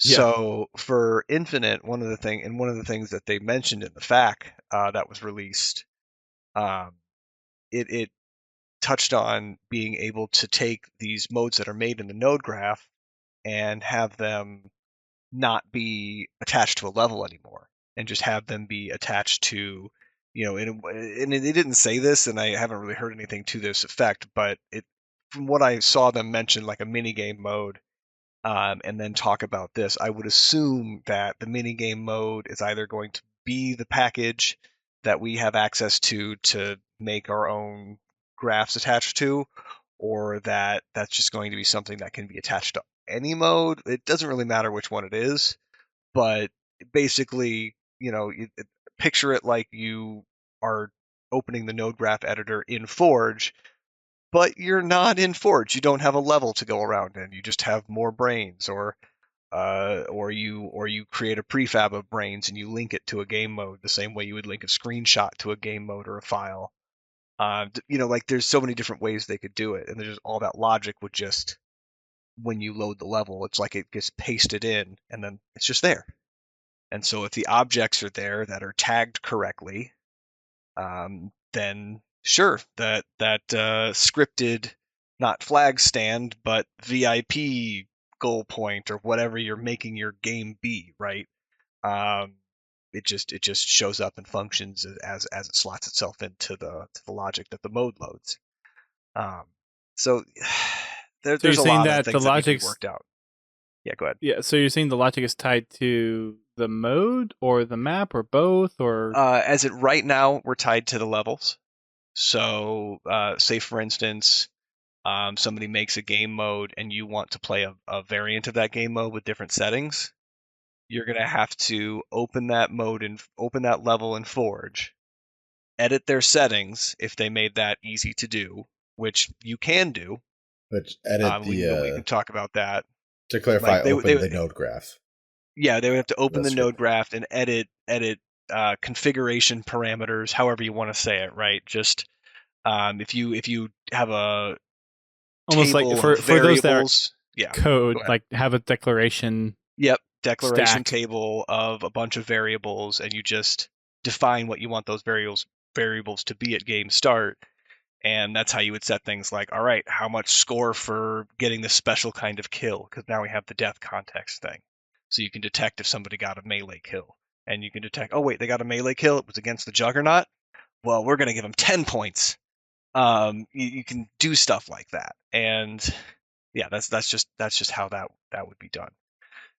Yeah. So for Infinite, one of the things that they mentioned in the FAQ that was released, it touched on being able to take these modes that are made in the node graph and have them not be attached to a level anymore, and just have them be attached to, and it didn't say this, and I haven't really heard anything to this effect, but from what I saw them mention, like a mini game mode, and then talk about this, I would assume that the mini game mode is either going to be the package that we have access to make our own graphs attached to, or that's just going to be something that can be attached to any mode. It doesn't really matter which one it is, but basically, picture it like you are opening the node graph editor in Forge, but you're not in Forge. You don't have a level to go around in. You just have more brains, or you create a prefab of brains and you link it to a game mode the same way you would link a screenshot to a game mode or a file. Like, there's so many different ways they could do it, and there's all that logic would just, when you load the level, it's like it gets pasted in and then it's just there. And so if the objects are there that are tagged correctly, then sure, that scripted, not flag stand, but VIP goal point or whatever you're making your game be, right? It just shows up and functions as it slots itself into the logic that the mode loads. So So there's you're a saying lot of that the things that need to be logic's worked out. Yeah, go ahead. yeah. So you're saying the logic is tied to the mode or the map or both, or As it right now, we're tied to the levels. So, say for instance, somebody makes a game mode and you want to play a variant of that game mode with different settings, you're gonna have to open that level in Forge, edit their settings if they made that easy to do, which you can do. But edit We can talk about that. to clarify, Like open the node graph. yeah, they would have to open That's the node graph and edit configuration parameters, however you want to say it, right? Just if you have a almost like table for of those that are variables, yeah, go code, ahead. like have a declaration. Yep, declaration Stack. table of a bunch of variables, and you just define what you want those variables to be at game start. And that's how you would set things like, all right, how much score for getting this special kind of kill? Because now we have the death context thing. So you can detect if somebody got a melee kill. And you can detect, oh, wait, they got a melee kill. It was against the Juggernaut. Well, we're going to give them 10 points. You can do stuff like that. And yeah, that's just how that would be done.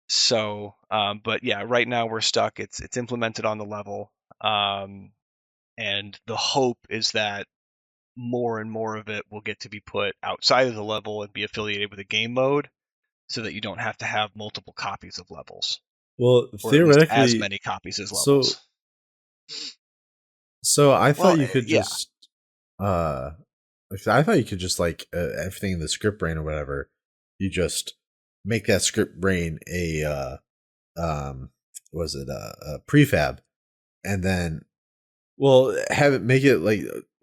So, but yeah, right now we're stuck. It's implemented on the level. And the hope is that more and more of it will get to be put outside of the level and be affiliated with a game mode, so that you don't have to have multiple copies of levels, Well, or at least theoretically, as many copies as levels. So I thought Well, you could yeah. just I thought you could just like everything in the script brain or whatever, you just make that script brain a was it a prefab, and then have it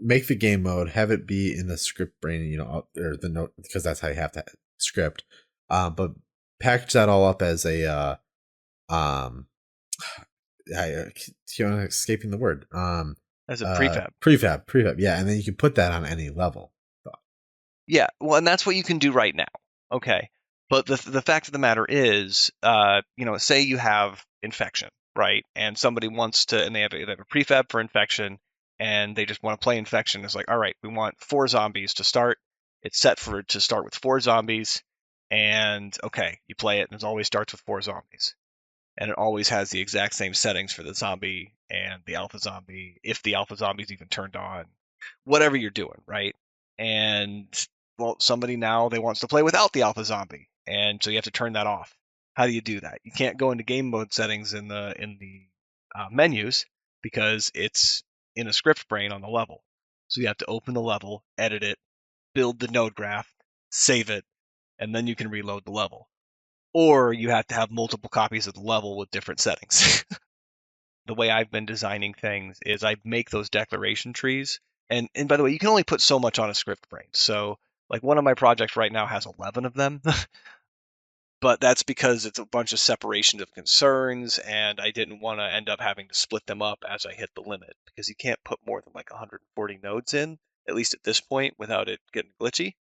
make the game mode, have it be in the script brain, or the note, because that's how you have to script, but package that all up as a I keep on escaping the word, As a prefab. Prefab, yeah, and then you can put that on any level. Yeah, well, and that's what you can do right now. Okay, but the fact of the matter is, say you have infection, right? And somebody wants to, and they have a prefab for infection, and they just want to play infection. It's like, all right, we want 4 zombies to start. It's set to start with 4 zombies, and okay, you play it, and it always starts with 4 zombies, and it always has the exact same settings for the zombie and the alpha zombie, if the alpha zombie is even turned on, whatever you're doing, right? And well, somebody now they wants to play without the alpha zombie, and so you have to turn that off. How do you do that? You can't go into game mode settings in the menus, because it's in a script brain on the level. So you have to open the level, edit it, build the node graph, save it, and then you can reload the level. Or you have to have multiple copies of the level with different settings. The way I've been designing things is I make those declaration trees. And by the way, you can only put so much on a script brain. So like one of my projects right now has 11 of them. But that's because it's a bunch of separation of concerns, and I didn't want to end up having to split them up as I hit the limit, because you can't put more than like 140 nodes in, at least at this point, without it getting glitchy.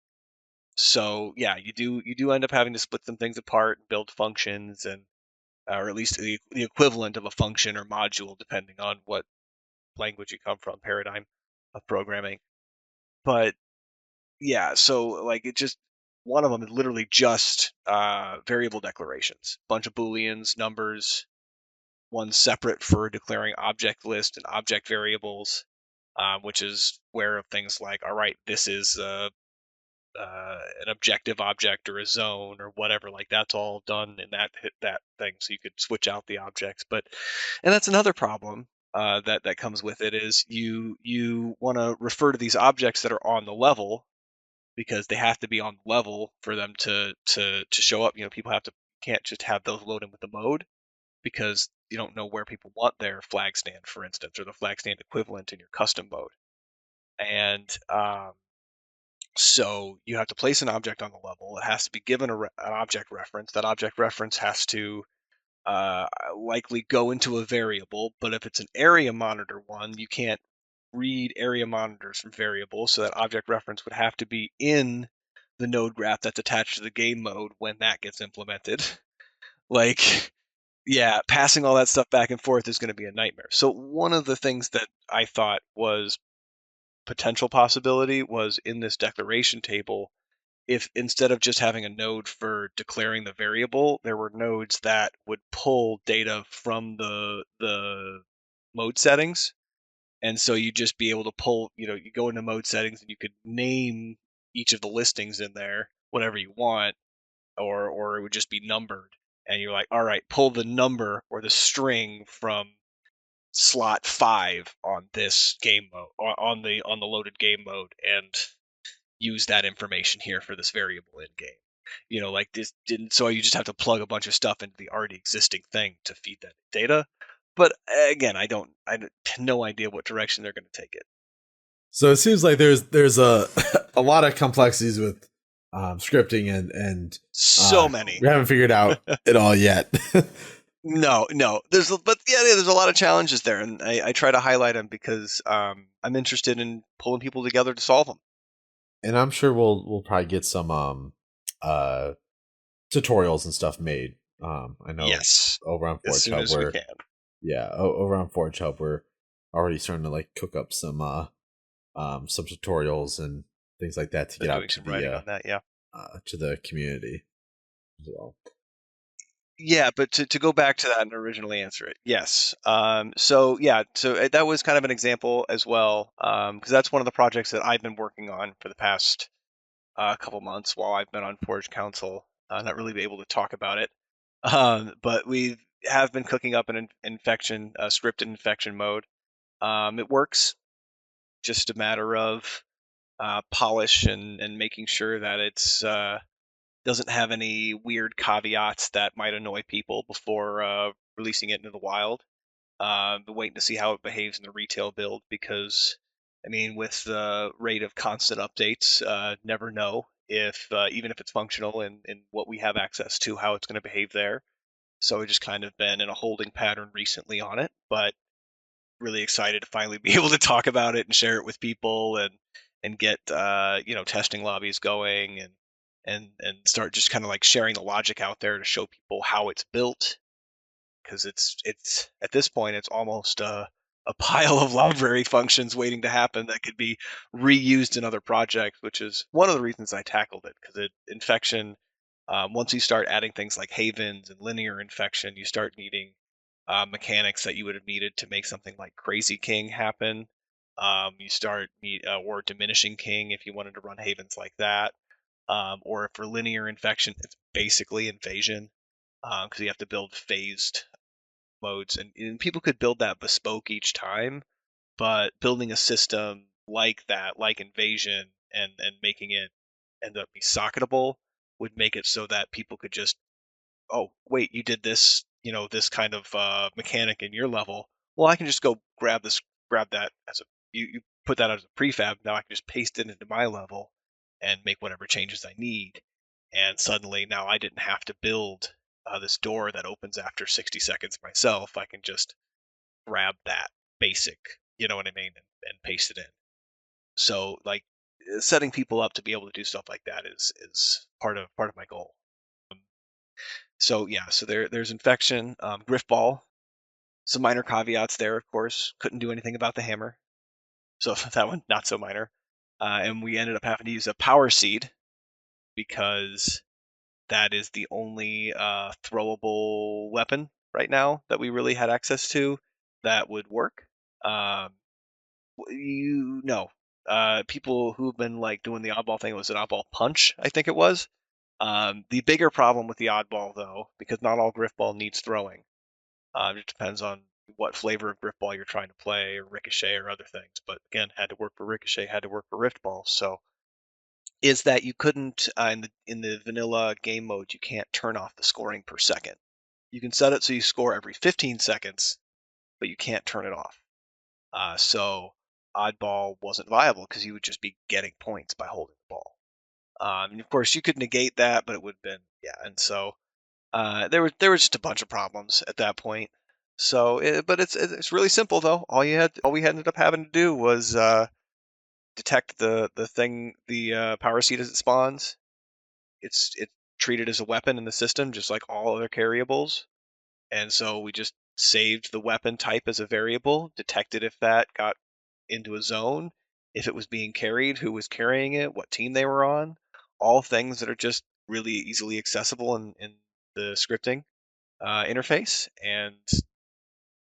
So yeah, you do end up having to split some things apart and build functions, and or at least the equivalent of a function or module, depending on what language you come from, paradigm of programming. But yeah, so like it just one of them is literally just variable declarations, bunch of booleans, numbers, one separate for declaring object list and object variables, which is where of things like, all right, this is an objective object or a zone or whatever. Like that's all done in that thing, so you could switch out the objects. And that's another problem that comes with it is you want to refer to these objects that are on the level, because they have to be on level for them to show up. People can't just have those load in with the mode, because you don't know where people want their flag stand, for instance, or the flag stand equivalent in your custom mode. And so you have to place an object on the level. It has to be given an object reference. That object reference has to likely go into a variable, but if it's an area monitor one, you can't read area monitors from variables, so that object reference would have to be in the node graph that's attached to the game mode when that gets implemented. Like, yeah, passing all that stuff back and forth is going to be a nightmare. So one of the things that I thought was potential possibility was in this declaration table, if instead of just having a node for declaring the variable, there were nodes that would pull data from the mode settings. And so you'd just be able to pull, you go into mode settings and you could name each of the listings in there whatever you want, or it would just be numbered. And you're like, all right, pull the number or the string from slot 5 on this game mode, on the loaded game mode, and use that information here for this variable in game. Like this didn't, so you just have to plug a bunch of stuff into the already existing thing to feed that data. But again, I have no idea what direction they're going to take it. So it seems like there's a a lot of complexities with scripting and so many. We haven't figured out it all yet. No, there's a lot of challenges there, and I try to highlight them because I'm interested in pulling people together to solve them. And I'm sure we'll probably get some tutorials and stuff made. I know over on as soon as we can. Yeah, over on ForgeHub we're already starting to like cook up some tutorials and things like that to get out to to the community as well. Yeah, but to go back to that and originally answer it, yes. So that was kind of an example as well, because that's one of the projects that I've been working on for the past couple months while I've been on Forge Council. Not really able to talk about it, but we have been cooking up an infection, scripted infection mode. It works, just a matter of polish and making sure that it's doesn't have any weird caveats that might annoy people before releasing it into the wild. But waiting to see how it behaves in the retail build, because I mean, with the rate of constant updates, never know if even if it's functional in what we have access to, how it's going to behave there. So we've just kind of been in a holding pattern recently on it, but really excited to finally be able to talk about it and share it with people, and get testing lobbies going, and start just kind of like sharing the logic out there to show people how it's built, because it's at this point it's almost a pile of library functions waiting to happen that could be reused in other projects, which is one of the reasons I tackled it, because infection, once you start adding things like havens and linear infection, you start needing mechanics that you would have needed to make something like Crazy King happen. You start or Diminishing King if you wanted to run havens like that. Or for linear infection, it's basically invasion, because you have to build phased modes, and people could build that bespoke each time, but building a system like that, like invasion, and making it end up be socketable, would make it so that people could just, oh, wait, you did this, this kind of mechanic in your level. Well, I can just go grab that as you put that as a prefab. Now I can just paste it into my level and make whatever changes I need. And suddenly now I didn't have to build this door that opens after 60 seconds myself. I can just grab that basic, you know what I mean, and paste it in. So like setting people up to be able to do stuff like that is part of my goal. So yeah, so there's infection, Griffball. Some minor caveats there, of course. Couldn't do anything about the hammer, so that one not so minor. And we ended up having to use a power seed because that is the only throwable weapon right now that we really had access to that would work. Um, people who've been like doing the oddball thing, it was an oddball punch, I think it was. The bigger problem with the oddball, though, because not all Griffball needs throwing. It depends on what flavor of Griffball you're trying to play, or Ricochet, or other things. But again, had to work for Ricochet, had to work for Riftball. So, is that you couldn't in the vanilla game mode, you can't turn off the scoring per second. You can set it so you score every 15 seconds, but you can't turn it off. So oddball wasn't viable because you would just be getting points by holding the ball. And of course, you could negate that, but it would have been, yeah. And so there were just a bunch of problems at that point. So, but it's really simple though. All we ended up having to do was detect the power seed as it spawns. It's treated as a weapon in the system, just like all other carryables. And so we just saved the weapon type as a variable, detected if that got into a zone, if it was being carried, who was carrying it, what team they were on, all things that are just really easily accessible in the scripting interface, and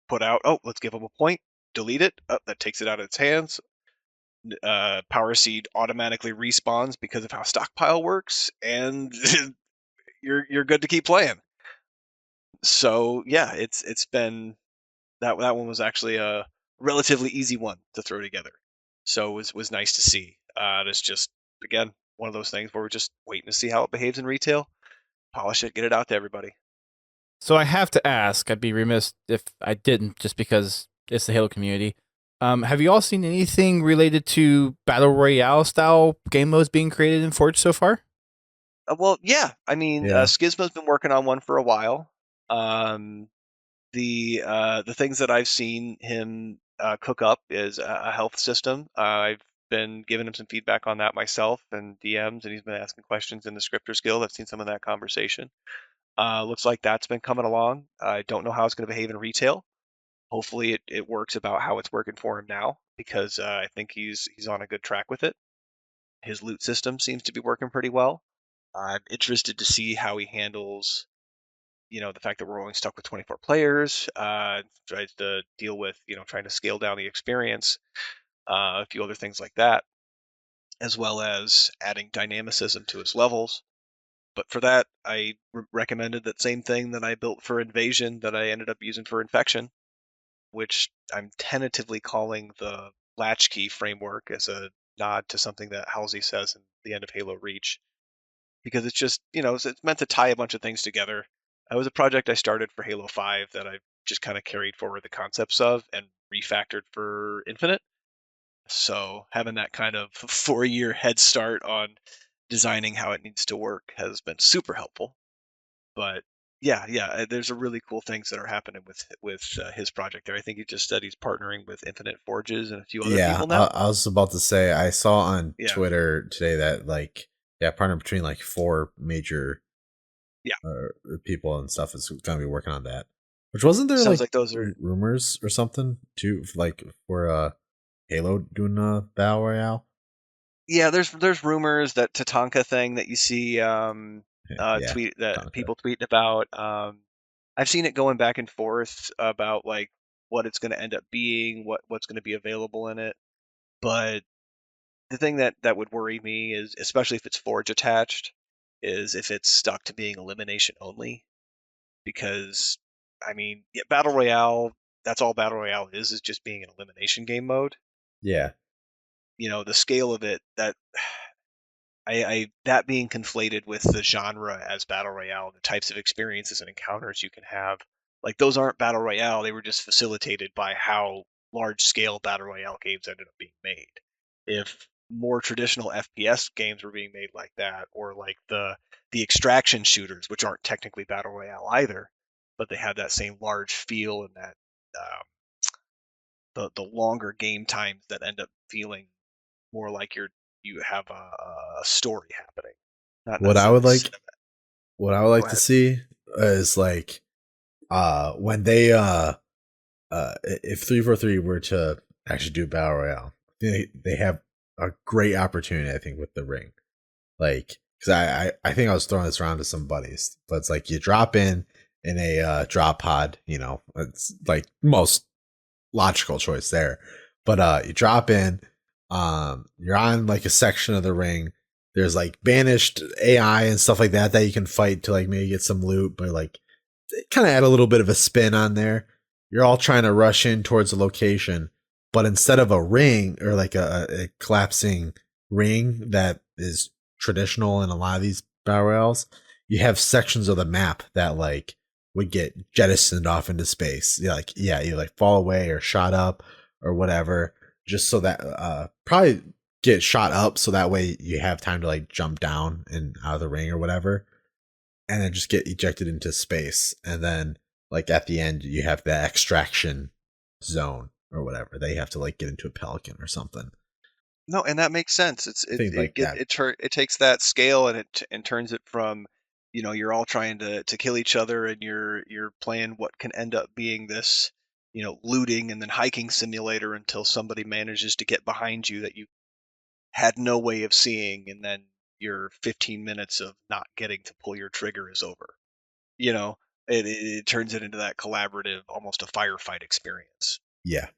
put out, oh, let's give them a point, delete it, oh, that takes it out of its hands. Power Seed automatically respawns because of how Stockpile works, and you're good to keep playing. So yeah, it's been that one was actually a relatively easy one to throw together. So it was nice to see. It's just again one of those things where we're just waiting to see how it behaves in retail, polish it, get it out to everybody. So I have to ask, I'd be remiss if I didn't, just because it's the Halo community. Have you all seen anything related to Battle Royale style game modes being created in Forge so far? Well, yeah, I mean, Yeah. Skizma's been working on one for a while. Um, the things that I've seen him cook up is a health system. I've been giving him some feedback on that myself and DMs, and he's been asking questions in the Scripters Guild. I've seen some of that conversation. Looks like that's been coming along. I don't know how it's going to behave in retail. Hopefully, it works about how it's working for him now, because I think he's on a good track with it. His loot system seems to be working pretty well. I'm interested to see how he handles, the fact that we're only stuck with 24 players. Tries to deal with, trying to scale down the experience, a few other things like that, as well as adding dynamicism to his levels. But for that, I recommended that same thing that I built for Invasion that I ended up using for Infection, which I'm tentatively calling the Latchkey framework as a nod to something that Halsey says in the end of Halo Reach, because it's just, it's meant to tie a bunch of things together. It was a project I started for Halo 5 that I've just kind of carried forward the concepts of and refactored for Infinite. So having that kind of 4-year head start on designing how it needs to work has been super helpful. But yeah, there's a really cool things that are happening with his project there. I think he just said he's partnering with Infinite Forges and a few other Yeah, people now. I was about to say I saw on Yeah, Twitter today that partner between like 4 major yeah. people and stuff is going to be working on that. Which wasn't there Sounds like like those are. rumors or something too, like for Halo doing a battle royale? Yeah, there's rumors that Tatanka thing that you see Yeah, tweet that Tonka. people tweeting about. I've seen it going back and forth about like what it's going to end up being, what's going to be available in it. But the thing that would worry me is, especially if it's Forge attached, is if it's stuck to being elimination only. Because I mean, yeah, Battle Royale, that's all Battle Royale is just being an elimination game mode. Yeah, The scale of it, that that being conflated with the genre as battle royale, the types of experiences and encounters you can have, like those aren't battle royale. They were just facilitated by how large scale battle royale games ended up being made. If more traditional FPS games were being made like that, or like the extraction shooters, which aren't technically battle royale either, but they have that same large feel and that the longer game times that end up feeling more like you have a story happening, not What I would necessarily like, cinematic. what I would Go like to ahead. see is like, when they if 343 were to actually do battle royale, they have a great opportunity, I think, with the ring. Like, because I think I was throwing this around to some buddies, but it's like you drop in a drop pod. You know, it's like most logical choice there. But you drop in, you're on like a section of the ring. There's like banished AI and stuff like that you can fight to like maybe get some loot, but like kind of add a little bit of a spin on there. You're all trying to rush in towards a location, but instead of a ring or like a collapsing ring that is traditional in a lot of these battle royales, you have sections of the map that like would get jettisoned off into space. You like fall away or shot up or whatever, just so that probably get shot up so that way you have time to like jump down and out of the ring or whatever, and then just get ejected into space. And then like at the end you have the extraction zone or whatever. They have to like get into a pelican or something. No, and that makes sense. It's Things like that. it takes that scale and it turns it from, you're all trying to kill each other and you're playing what can end up being this, looting and then hiking simulator until somebody manages to get behind you that you had no way of seeing, and then your 15 minutes of not getting to pull your trigger is over. You know, it turns it into that collaborative, almost a firefight experience. Yeah.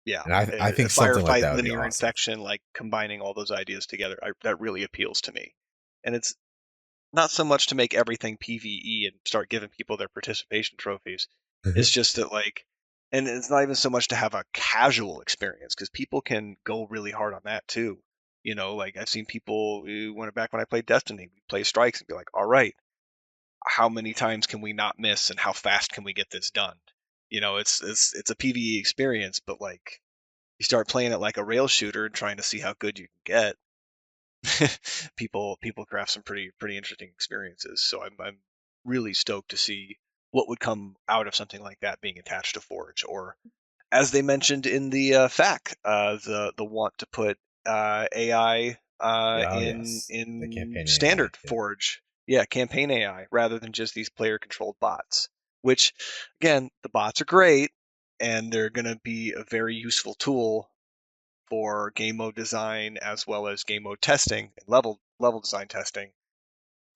Yeah, And I a think something like firefight, that would be linear awesome. infection, like combining all those ideas together, that really appeals to me. And it's not so much to make everything PvE and start giving people their participation trophies. It's just that like, and it's not even so much to have a casual experience because people can go really hard on that too. Like I've seen people who went back when I played Destiny, we play strikes and be like, all right, how many times can we not miss and how fast can we get this done? It's a PvE experience, but like you start playing it like a rail shooter and trying to see how good you can get, people craft some pretty interesting experiences. So I'm really stoked to see what would come out of something like that being attached to Forge, or as they mentioned in the FAQ, the want to put AI Oh yes, the in campaign AI. standard Forge, yeah, campaign AI rather than just these player controlled bots. Which, again, the bots are great and they're going to be a very useful tool for game mode design as well as game mode testing and level design testing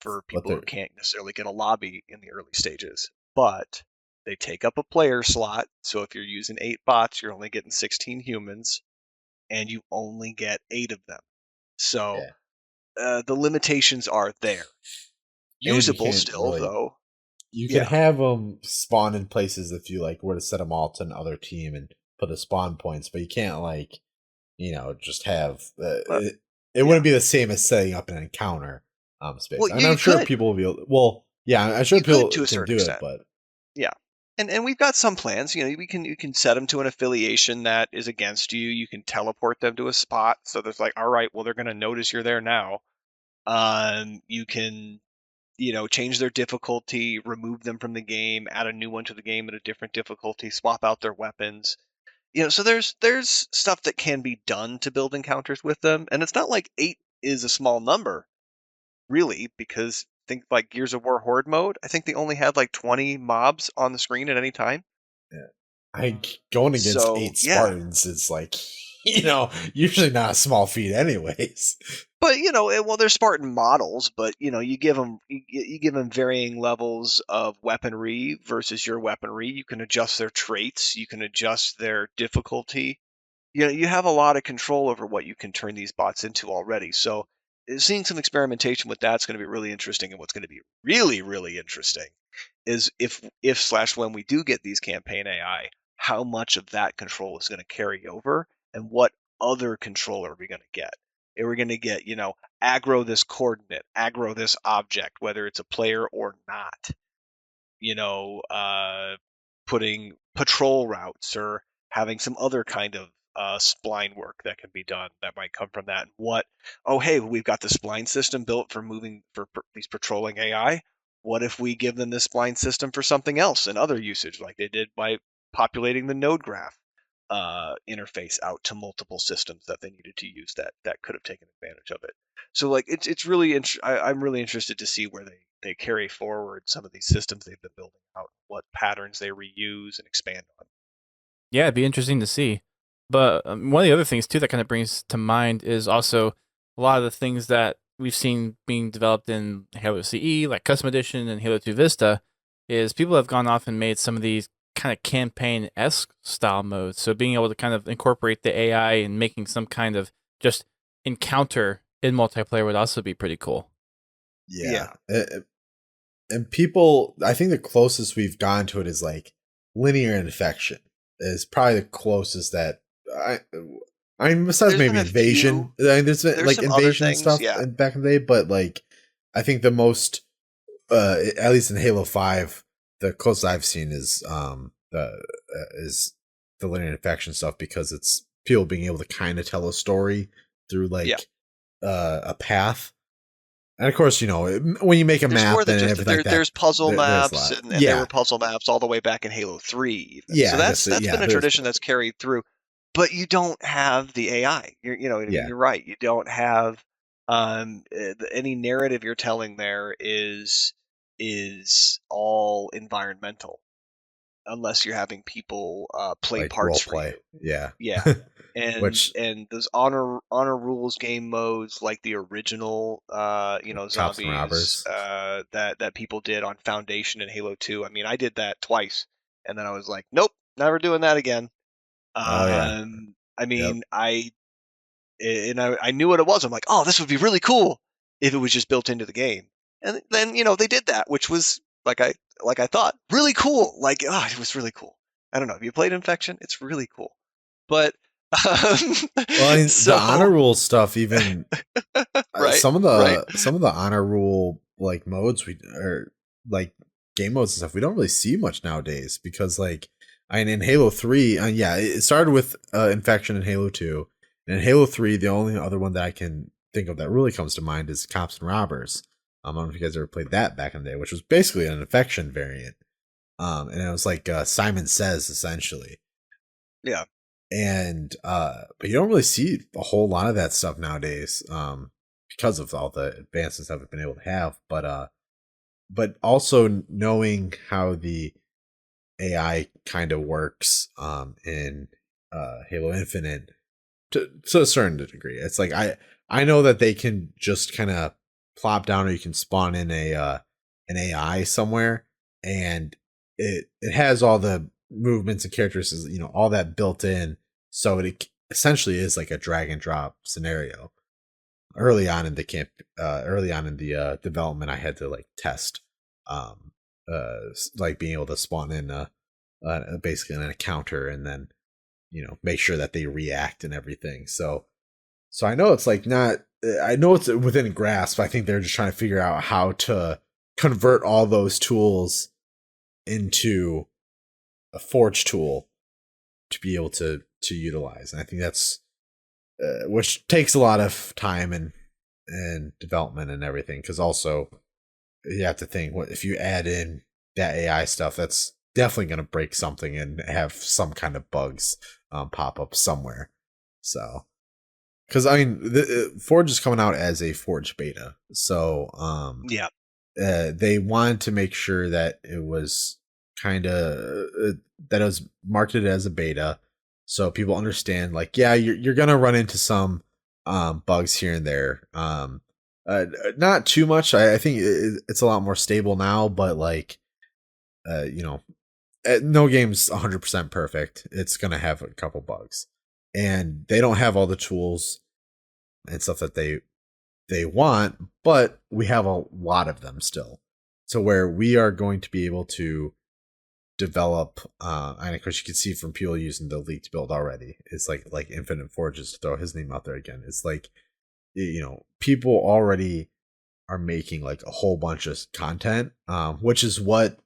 for But people who they're can't necessarily get a lobby in the early stages. But they take up a player slot, so if you're using 8 bots, you're only getting 16 humans, and you only get 8 of them. So yeah, the limitations are there. and you Usable can't still, really. though. You can Yeah. have them spawn in places if you like were to set them all to another team and put the spawn points, but you can't like just have But, it yeah. wouldn't be the same as setting up an encounter space. Well, And you, I'm you sure could. people will be well, yeah, I'm sure You could people to a can certain do it, extent. but Yeah. And we've got some plans. You can set them to an affiliation that is against you. You can teleport them to a spot. So there's like, all right, well, they're going to notice you're there now. You can, change their difficulty, remove them from the game, add a new one to the game at a different difficulty, swap out their weapons. So there's stuff that can be done to build encounters with them, and it's not like 8 is a small number, really, because think like Gears of War Horde mode. I think they only had like 20 mobs on the screen at any time. yeah. I going against So 8 yeah, Spartans is like usually not a small feat anyways. but well, they're Spartan models, but you give them varying levels of weaponry versus your weaponry. You can adjust their traits, you can adjust their difficulty. You have a lot of control over what you can turn these bots into already. So seeing some experimentation with that's going to be really interesting. And what's going to be really, really interesting is if slash when we do get these campaign AI, how much of that control is going to carry over and what other control are we going to get? we're going to get, aggro this coordinate, aggro this object, whether it's a player or not. Putting patrol routes or having some other kind of spline work that can be done that might come from that. Hey, we've got the spline system built for moving for these patrolling AI. What if we give them this spline system for something else and other usage, like they did by populating the node graph interface out to multiple systems that they needed to use that could have taken advantage of it. So like it's really I'm really interested to see where they carry forward some of these systems they've been building out, what patterns they reuse and expand on. Yeah, it'd be interesting to see. But one of the other things too that kind of brings to mind is also a lot of the things that we've seen being developed in Halo CE, like Custom Edition and Halo 2 Vista, is people have gone off and made some of these kind of campaign-esque style modes. So being able to kind of incorporate the AI and making some kind of just encounter in multiplayer would also be pretty cool. Yeah. And people, I think the closest we've gone to it is like linear infection is probably the closest that I mean, besides maybe invasion. I mean, there's been like invasion and stuff back in the day, but like I think the most, at least in Halo 5, the closest I've seen is the linear infection stuff, because it's people being able to kind of tell a story through like a path. And of course, when you make a map and everything like that, there's puzzle maps, and there were puzzle maps all the way back in Halo 3. Even. Yeah, so that's been a tradition that's carried through. But you don't have the AI. You're right. You don't have any narrative you're telling there is all environmental, unless you're having people play like parts role play. for you. Yeah. And those honor rules game modes, like the original zombies that people did on Foundation and Halo 2. I mean, I did that twice, and then I was like, nope, never doing that again. I mean, I knew what it was. I'm like, oh, this would be really cool if it was just built into the game. And then they did that, which was like I thought, really cool. Like, it was really cool. I don't know. Have you played Infection? It's really cool. But the honor rule stuff, even right, some of the honor rule like modes or like game modes and stuff, we don't really see much nowadays, because like in Halo 3, it started with Infection in Halo 2, and in Halo 3, the only other one that I can think of that really comes to mind is Cops and Robbers. I don't know if you guys ever played that back in the day, which was basically an Infection variant. And it was like Simon Says, essentially. Yeah. And but you don't really see a whole lot of that stuff nowadays, because of all the advances that we've been able to have. But also knowing how the AI kind of works in Halo Infinite to a certain degree. It's like I know that they can just kind of plop down, or you can spawn in an AI somewhere, and it has all the movements and characteristics, all that built in, so it essentially is like a drag and drop scenario. Early on in the development, I had to like test like being able to spawn in basically an encounter, and then make sure that they react and everything. So I know it's like not, I know it's within grasp. I think they're just trying to figure out how to convert all those tools into a Forge tool to be able to utilize. And I think that's which takes a lot of time and development and everything, because also you have to think, what if you add in that AI stuff, that's definitely going to break something and have some kind of bugs pop up somewhere. So because I mean, Forge is coming out as a Forge beta, so they wanted to make sure that it was kind of that it was marketed as a beta, so people understand, like, you're gonna run into some bugs here and there, not too much. I think it's a lot more stable now, but like no game's 100% perfect. It's gonna have a couple bugs, and they don't have all the tools and stuff that they want, but we have a lot of them still, so where we are going to be able to develop, and of course you can see from people using the leaked build already, it's like Infinite Forges, to throw his name out there again, it's like people already are making like a whole bunch of content, which is what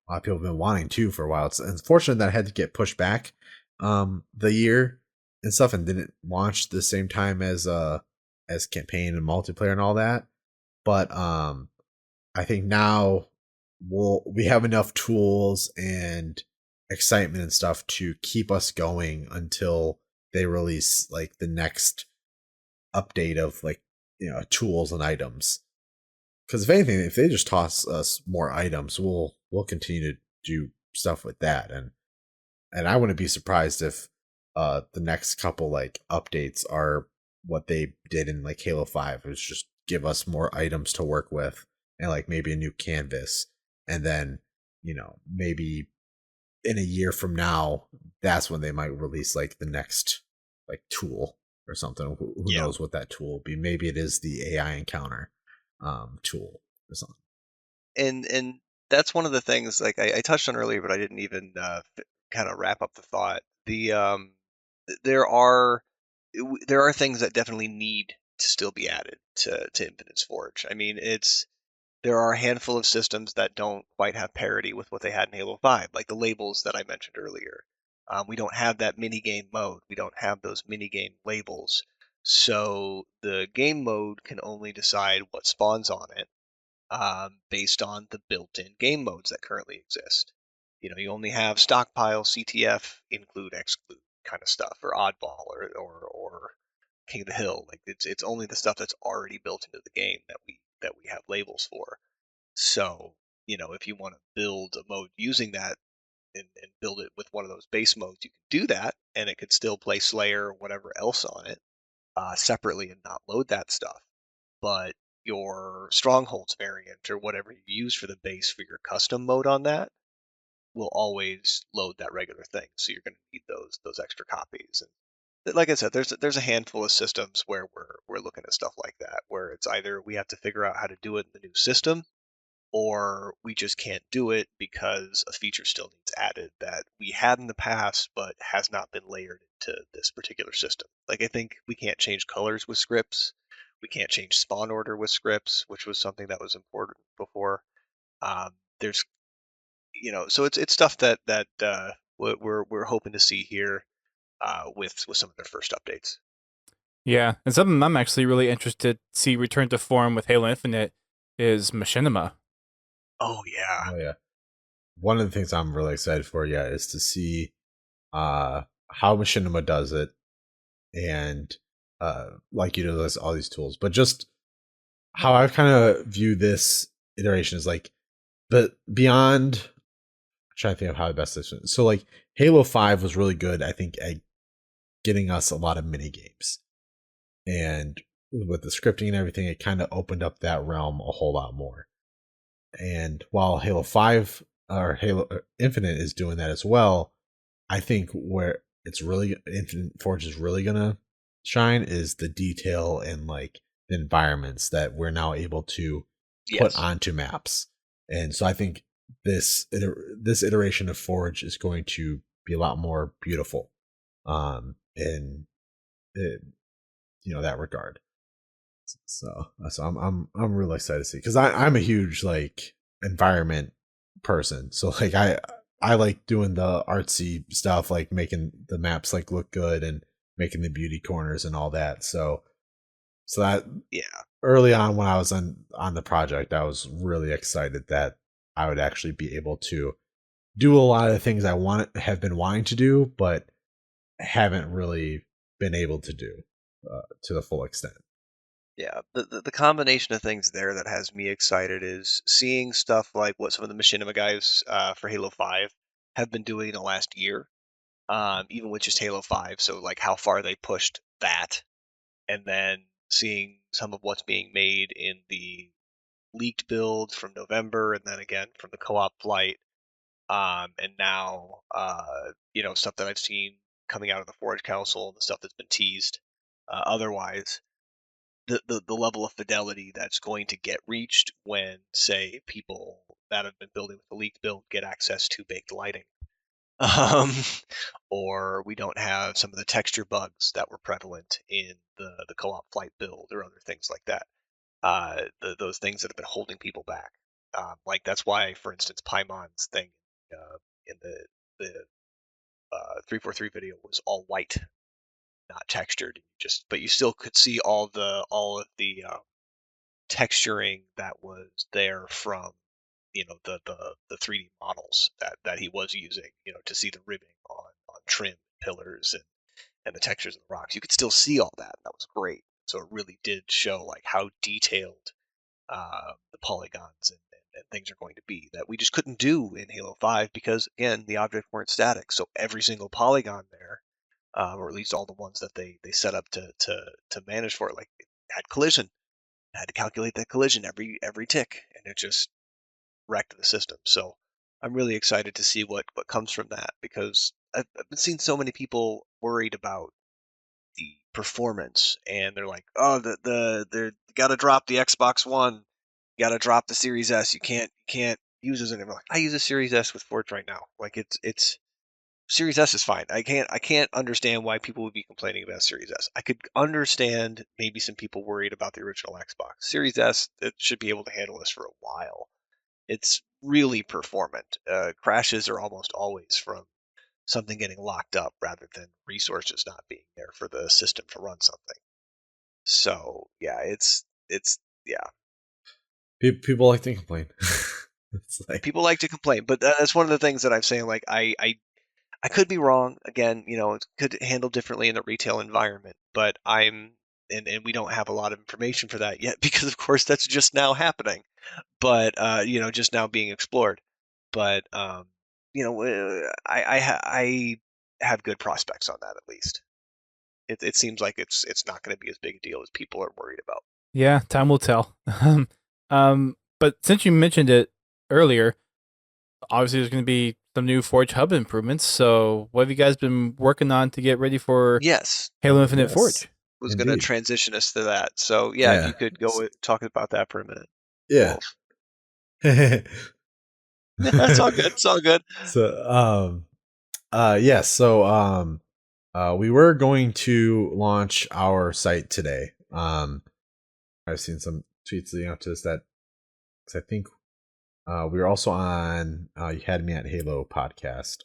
a lot of people have been wanting to for a while. It's unfortunate that it had to get pushed back the year and stuff, and didn't launch the same time as campaign and multiplayer and all that. But I think now we have enough tools and excitement and stuff to keep us going until they release like the next update of like tools and items. Because if anything, if they just toss us more items, we'll continue to do stuff with that, and I wouldn't be surprised if the next couple like updates are what they did in like Halo 5, is just give us more items to work with and like maybe a new canvas, and then maybe in a year from now that's when they might release like the next like tool or something. Who knows what that tool will be? Maybe it is the AI encounter tool or something. And that's one of the things like I touched on earlier, but I didn't even kind of wrap up the thought. There are things that definitely need to still be added to Infinite's Forge. I mean, there are a handful of systems that don't quite have parity with what they had in Halo 5, like the labels that I mentioned earlier. We don't have that minigame mode. We don't have those minigame labels. So the game mode can only decide what spawns on it based on the built-in game modes that currently exist. You only have stockpile, CTF, include, exclude kind of stuff, or oddball, or King of the Hill. Like it's only the stuff that's already built into the game that we have labels for. So if you want to build a mode using that and build it with one of those base modes, you can do that, and it could still play Slayer or whatever else on it separately and not load that stuff. But your strongholds variant or whatever you use for the base for your custom mode on that will always load that regular thing. So you're going to need those extra copies. And like I said, there's a handful of systems where we're looking at stuff like that, where it's either we have to figure out how to do it in the new system, or we just can't do it because a feature still needs added that we had in the past but has not been layered into this particular system. Like I think we can't change colors with scripts. We can't change spawn order with scripts, which was something that was important before. There's, so it's stuff that we're hoping to see here with some of their first updates. Yeah, and something I'm actually really interested to see return to form with Halo Infinite is machinima. Oh yeah. Oh yeah. One of the things I'm really excited for, is to see how machinima does it, and like there's all these tools, but just how I kind of view this iteration is like, but beyond, I'm trying to think of how the best this is. So like Halo 5 was really good, I think, at getting us a lot of mini games, and with the scripting and everything, it kind of opened up that realm a whole lot more. And while Halo 5 or Halo Infinite is doing that as well, I think where it's really Infinite Forge is really gonna shine is the detail and like the environments that we're now able to put onto maps. And so I think this iteration of Forge is going to be a lot more beautiful in that regard. So I'm really excited to see, because I'm a huge like environment person. So like I like doing the artsy stuff, like making the maps like look good and making the beauty corners and all that. So that early on when I was on the project, I was really excited that I would actually be able to do a lot of the things I have been wanting to do, but haven't really been able to do to the full extent. Yeah, the combination of things there that has me excited is seeing stuff like what some of the machinima guys for Halo 5 have been doing in the last year, even with just Halo 5. So like how far they pushed that, and then seeing some of what's being made in the leaked builds from November, and then again from the co-op flight, and now stuff that I've seen coming out of the Forge Council and the stuff that's been teased otherwise. The level of fidelity that's going to get reached when, say, people that have been building with the leaked build get access to baked lighting. um, or we don't have some of the texture bugs that were prevalent in the co-op flight build or other things like that. Those things that have been holding people back. Like that's why, for instance, Paimon's thing in the 343 video was all white, not textured. But you still could see all of the texturing that was there from the 3D models that he was using, to see the ribbing on trim pillars and the textures of the rocks. You could still see all that. That was great. So it really did show like how detailed the polygons and things are going to be that we just couldn't do in Halo 5 because again the objects weren't static. So every single polygon there, or at least all the ones that they set up to manage for it, like it had collision. I had to calculate that collision every tick, and it just wrecked the system. So I'm really excited to see what comes from that because I've been seeing so many people worried about the performance, and they're like, "Oh, you got to drop the Xbox One, you got to drop the Series S. You can't use this anymore." Like, I use a Series S with Forge right now. Like it's Series S is fine. I can't understand why people would be complaining about Series S. I could understand maybe some people worried about the original Xbox. Series S, it should be able to handle this for a while. It's really performant. Crashes are almost always from something getting locked up rather than resources not being there for the system to run something. So yeah, it's yeah. People like to complain. It's like, People like to complain, but that's one of the things that I'm saying. Like I could be wrong. Again, it could handle differently in the retail environment, but and we don't have a lot of information for that yet because of course that's just now happening. But just now being explored. But I have good prospects on that at least. It seems like it's not going to be as big a deal as people are worried about. Yeah, time will tell. But since you mentioned it earlier, obviously there's going to be some new Forge Hub improvements. So, what have you guys been working on to get ready for Yes, Halo Infinite yes, Forge? was going to indeed. transition us to that. So yeah, if you could go talk about that for a minute. Yeah. It's all good. It's all good. So yes, so we were going to launch our site today. I've seen some tweets leading up to this that, 'cause I think we were also on You Had Me at Halo podcast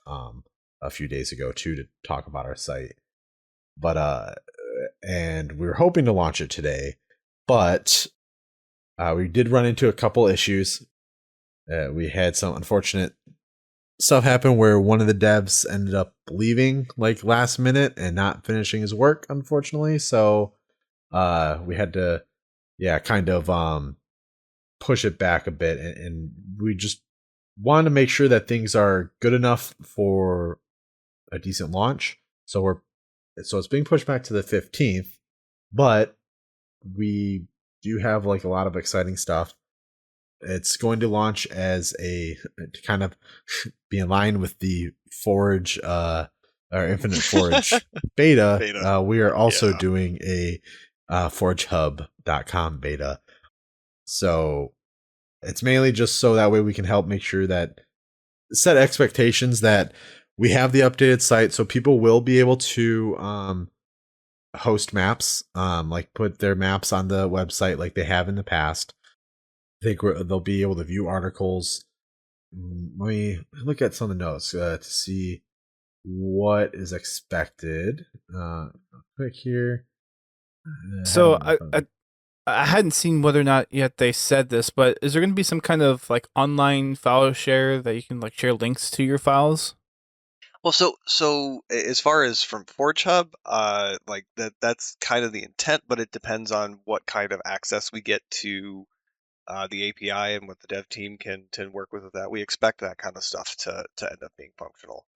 a few days ago too to talk about our site. But and we were hoping to launch it today, but we did run into a couple issues. We had some unfortunate stuff happen where one of the devs ended up leaving like last minute and not finishing his work, unfortunately. So we had to kind of push it back a bit, and we just wanted to make sure that things are good enough for a decent launch. So it's being pushed back to the 15th, but we do have like a lot of exciting stuff. It's going to launch as to kind of be in line with the Forge or Infinite Forge beta. Beta. We are also doing a ForgeHub.com beta. So it's mainly just so that way we can help make sure that set expectations that we have the updated site, so people will be able to host maps, like put their maps on the website like they have in the past. I think they'll be able to view articles. Let me look at some of the notes to see what is expected. Quick here. So, I hadn't seen whether or not yet they said this, but is there going to be some kind of like online file share that you can like share links to your files? Well, so as far as from ForgeHub, like that's kind of the intent, but it depends on what kind of access we get to the API and what the dev team can work with that. We expect that kind of stuff to end up being functional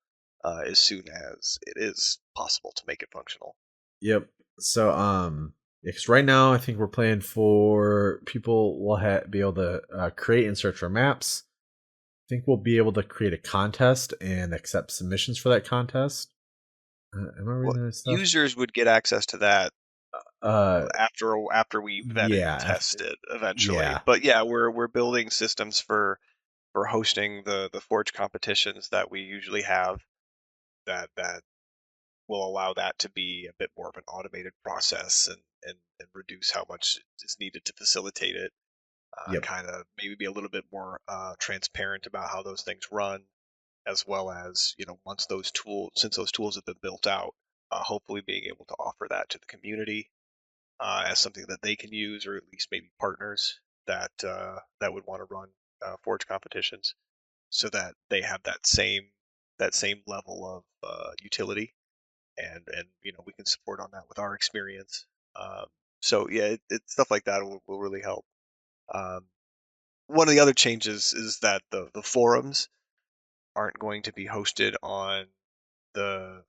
as soon as it is possible to make it functional. Yep. So because right now I think we're planning for people will be able to create and search for maps. I think we'll be able to create a contest and accept submissions for that contest. Am I reading this stuff? Users would get access to that after we vetted and tested eventually. Yeah. But yeah, we're building systems for hosting the Forge competitions that we usually have. that will allow that to be a bit more of an automated process and reduce how much is needed to facilitate it. Yep. Kind of maybe be a little bit more transparent about how those things run, as well as, since those tools have been built out, hopefully being able to offer that to the community as something that they can use, or at least maybe partners that would want to run Forge competitions, so that they have that same level of utility, and we can support on that with our experience. So yeah, it's stuff like that will really help. Um, One of the other changes is that the forums aren't going to be hosted on the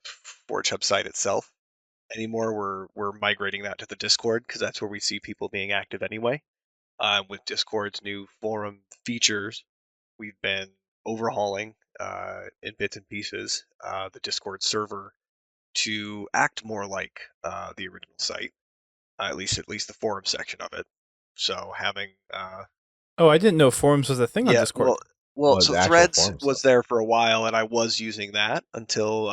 ForgeHub site itself anymore. We're migrating that to the Discord, because that's where we see people being active anyway. With Discord's new forum features, we've been overhauling in bits and pieces the Discord server to act more like the original site, at least the forum section of it. So having Oh, I didn't know forums was a thing on yeah, Discord. well, The so actual Threads forum was stuff. there for a while, and I was using that until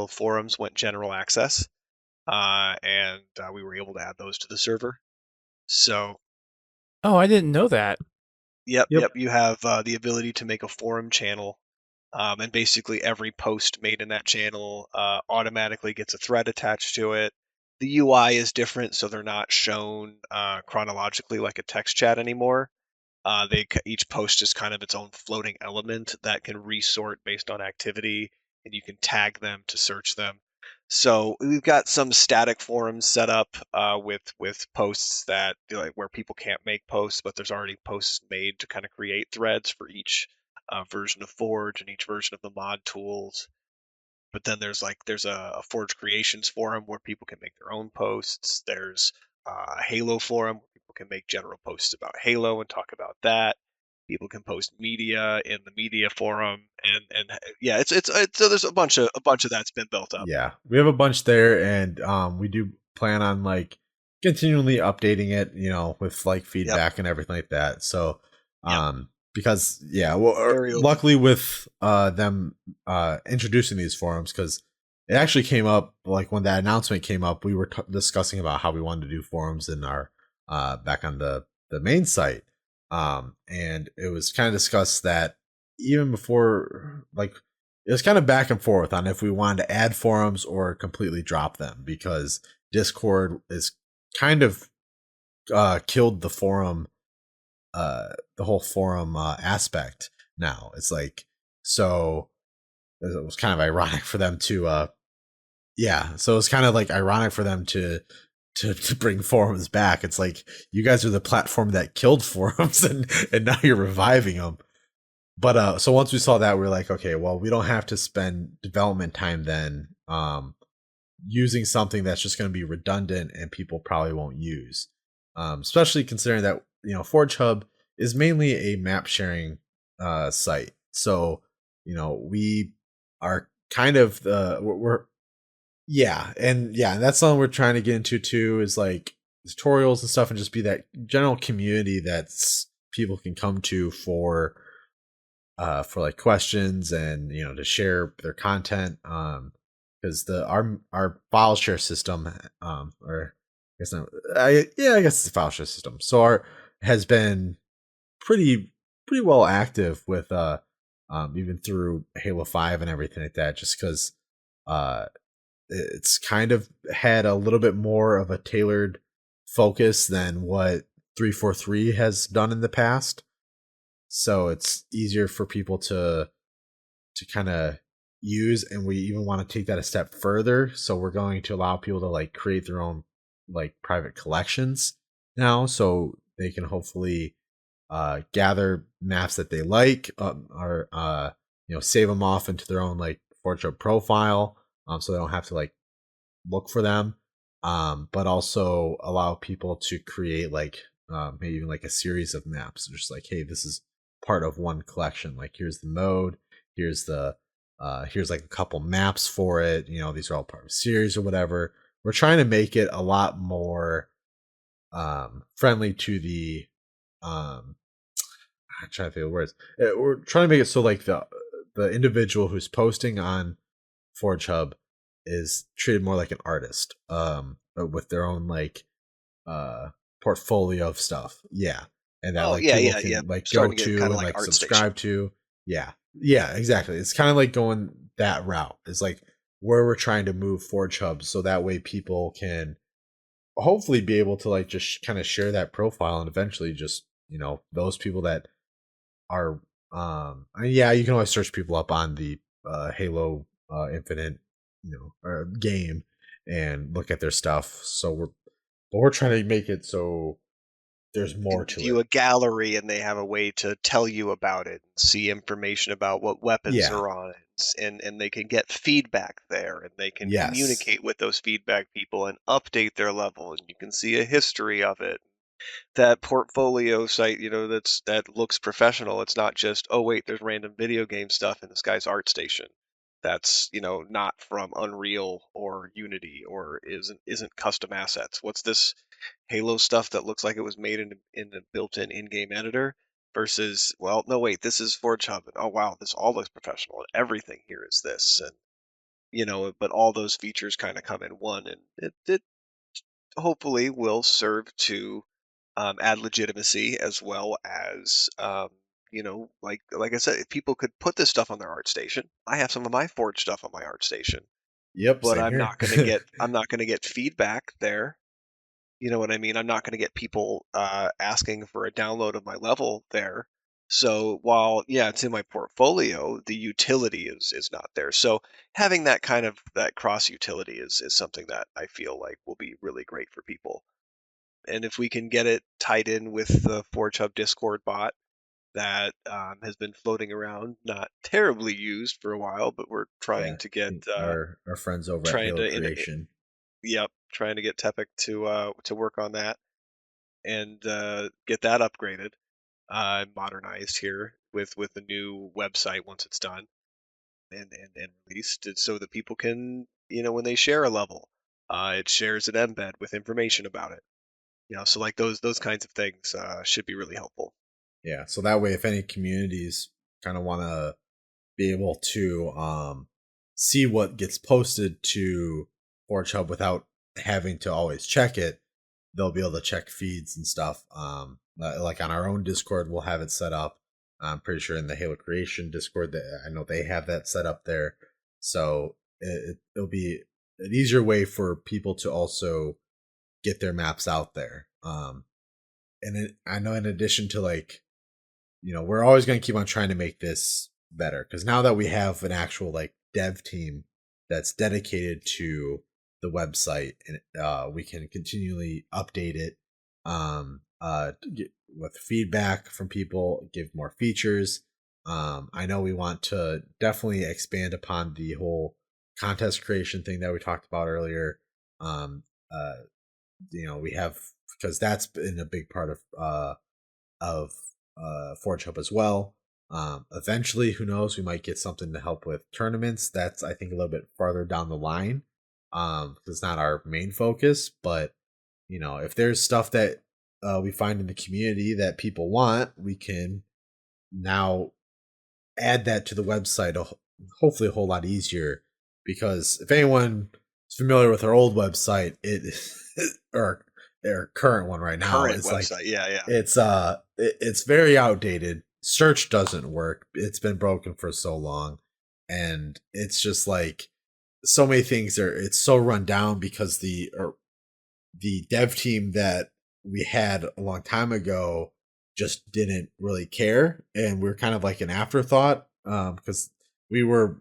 forums went general access, and we were able to add those to the server. So Oh, I didn't know that. yep, Yep. you have the ability to make a forum channel, and basically every post made in that channel automatically gets a thread attached to it. The UI is different, so they're not shown chronologically like a text chat anymore. Each post is kind of its own floating element that can resort based on activity, and you can tag them to search them. So we've got some static forums set up with posts that where people can't make posts, but there's already posts made to kind of create threads for each version of Forge and each version of the mod tools. But then there's a Forge Creations forum where people can make their own posts. There's a Halo forum where people can make general posts about Halo and talk about that. People can post media in the media forum, and yeah, it's so there's a bunch of that's been built up. Yeah, we have a bunch there, and we do plan on like continually updating it, with like Yep, feedback and everything like that. So, yep, because yeah, well, very open. luckily with them introducing these forums, because it actually came up like when that announcement came up, we were discussing about how we wanted to do forums in our back on the main site, and it was kind of discussed that even before like it was kind of back and forth on if we wanted to add forums or completely drop them, because Discord is kind of killed the whole forum aspect now. It's like, so it was kind of ironic for them to yeah, so it's kind of like ironic for them to bring forums back. It's like, you guys are the platform that killed forums, and now you're reviving them. But so once we saw that, we are like, okay, well, we don't have to spend development time then using something that's just going to be redundant and people probably won't use. Especially considering that ForgeHub is mainly a map sharing site. So we are kind of we're yeah, and that's something we're trying to get into too, is like tutorials and stuff, and just be that general community that's people can come to for like questions, and to share their content, because the our file share system, or I guess not, I guess it's a file share system, so our has been pretty well active with even through Halo 5 and everything like that, just because uh it's kind of had a little bit more of a tailored focus than what 343 has done in the past, so it's easier for people to kind of use. And we even want to take that a step further, so we're going to allow people to like create their own like private collections now, so they can hopefully gather maps that they like, or save them off into their own like ForgeHub profile, so they don't have to like look for them, but also allow people to create like maybe even like a series of maps, just like, hey, this is part of one collection, like here's the mode, here's the here's like a couple maps for it, these are all part of a series or whatever. We're trying to make it a lot more friendly to the I'm trying to think of the words. We're trying to make it so like the individual who's posting on ForgeHub is treated more like an artist, but with their own like portfolio of stuff. Yeah. And that Oh like yeah, people yeah, yeah. can like go Starting to get to kind of and like like ArtStation. subscribe to. Yeah. Yeah, exactly. It's kind of like going that route. It's like where we're trying to move ForgeHub so that way people can hopefully be able to like just kind of share that profile and eventually just, those people that are yeah, you can always search people up on the Halo Infinite, game and look at their stuff. So we're trying to make it so there's more Can to view it. a gallery and they have a way to tell you about it, see information about what weapons Yeah. are on it, and they can get feedback there, and they can Yes. communicate with those feedback people and update their level, and you can see a history of it. That portfolio site, that looks professional. It's not just, oh wait, there's random video game stuff in this guy's art station. That's, not from Unreal or Unity or isn't custom assets. What's this Halo stuff that looks like it was made in a built-in in-game editor versus, well, no wait, this is ForgeHub. And, oh wow, this all looks professional and everything here is this. And but all those features kind of come in one, and it hopefully will serve to add legitimacy as well as like I said, if people could put this stuff on their art station. I have some of my Forge stuff on my art station, Yep. but Same I'm here. not going to get feedback there. You know what I mean? I'm not going to get people asking for a download of my level there. So while yeah, it's in my portfolio, the utility is not there. So having that kind of that cross utility is something that I feel like will be really great for people. And if we can get it tied in with the ForgeHub Discord bot that has been floating around, not terribly used for a while, but we're trying Yeah. to I get think our friends over at trying Halo to Creation. yep, trying to get Tepic to work on that and get that upgraded, modernized here with the new website once it's done and released, so that people can when they share a level, it shares an embed with information about it. So like those kinds of things should be really helpful. Yeah. So that way, if any communities kind of want to be able to see what gets posted to ForgeHub without having to always check it, they'll be able to check feeds and stuff. Like on our own Discord, we'll have it set up. I'm pretty sure in the Halo Creation Discord that I know they have that set up there. So it'll be an easier way for people to also get their maps out there. I know in addition to like, we're always going to keep on trying to make this better because now that we have an actual like dev team that's dedicated to the website and we can continually update it with feedback from people, give more features. I know we want to definitely expand upon the whole contest creation thing that we talked about earlier. um, uh, we have, because that's been a big part of ForgeHub as well. Eventually, who knows, we might get something to help with tournaments. That's, I think, a little bit farther down the line. It's not our main focus, but if there's stuff that we find in the community that people want, we can now add that to the website. Hopefully, a whole lot easier. Because if anyone is familiar with our old website, it or their current one right now, Current it's like website, yeah. it's very outdated. Search doesn't work. It's been broken for so long, and it's just like so many things are. It's so run down because the dev team that we had a long time ago just didn't really care, and we're kind of like an afterthought because we were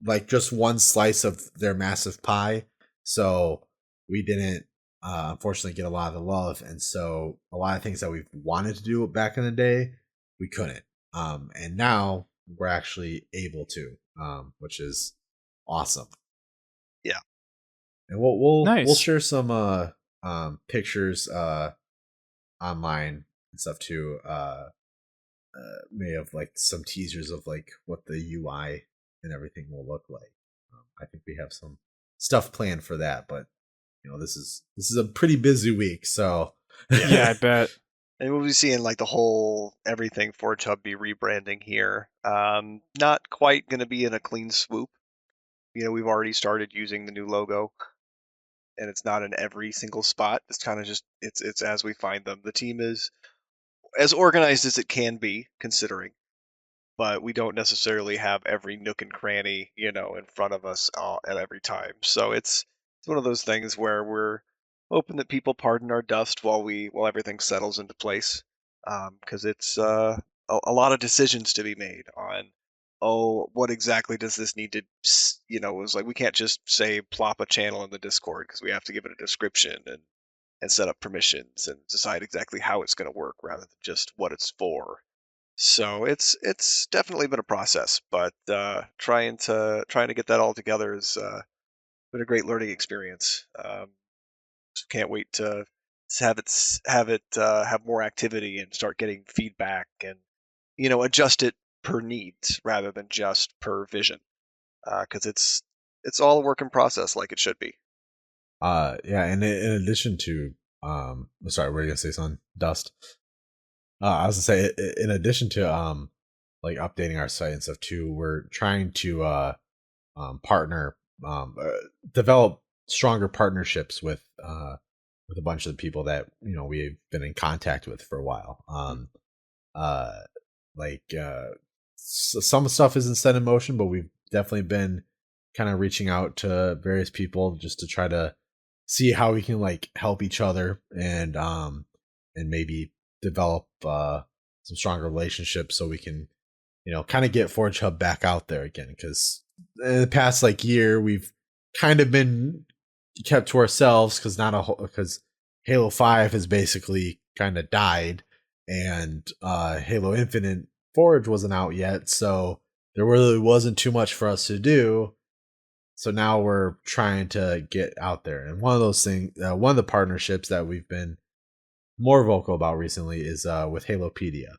like just one slice of their massive pie. So we didn't unfortunately get a lot of the love, and so a lot of things that we've wanted to do back in the day we couldn't. And now we're actually able to, which is awesome. Yeah. And we'll Nice. share some pictures online and stuff too. May have like some teasers of like what the UI and everything will look like. I think we have some stuff planned for that, but this is a pretty busy week, so Yeah, I bet. And we'll be seeing like the whole everything ForgeHub be rebranding here. Not quite going to be in a clean swoop. we've already started using the new logo, and it's not in every single spot. It's kind of just it's as we find them. The team is as organized as it can be, considering, but we don't necessarily have every nook and cranny, in front of us at every time. So it's one of those things where we're hoping that people pardon our dust while everything settles into place, because it's a lot of decisions to be made on. Oh, what exactly does this need to? It was like we can't just say plop a channel in the Discord because we have to give it a description and set up permissions and decide exactly how it's going to work rather than just what it's for. So it's definitely been a process, but trying to get that all together has been a great learning experience. So can't wait to have more activity and start getting feedback and adjust it per needs rather than just per vision, because it's all a work in process like it should be. Yeah, and in addition to sorry, were you gonna say something? Dust. I was gonna say, in addition to like updating our site and stuff too, we're trying to partner, develop stronger partnerships with a bunch of the people that we've been in contact with for a while. Uh, like some stuff isn't set in motion, but we've definitely been kind of reaching out to various people just to try to see how we can like help each other and maybe develop some stronger relationships so we can kind of get ForgeHub back out there again, because in the past like year we've kind of been kept to ourselves because not a whole because Halo 5 has basically kind of died, and Halo Infinite Forge wasn't out yet, so there really wasn't too much for us to do. So now we're trying to get out there, and one of those things, one of the partnerships that we've been more vocal about recently is with Halopedia.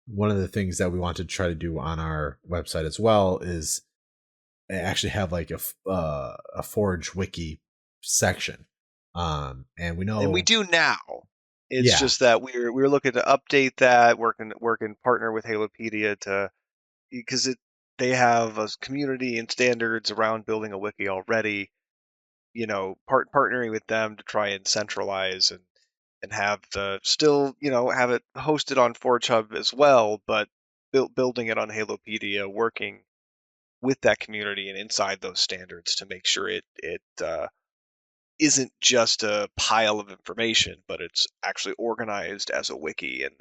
One of the things that we want to try to do on our website as well is actually have like a Forge wiki section. And we And we know, do now. It's yeah, just that we're looking to update that, working partner with Halopedia to because they have a community and standards around building a wiki already. Partnering with them to try and centralize and have the still have it hosted on ForgeHub as well, but building it on Halopedia, working with that community and inside those standards to make sure it isn't just a pile of information, but it's actually organized as a wiki and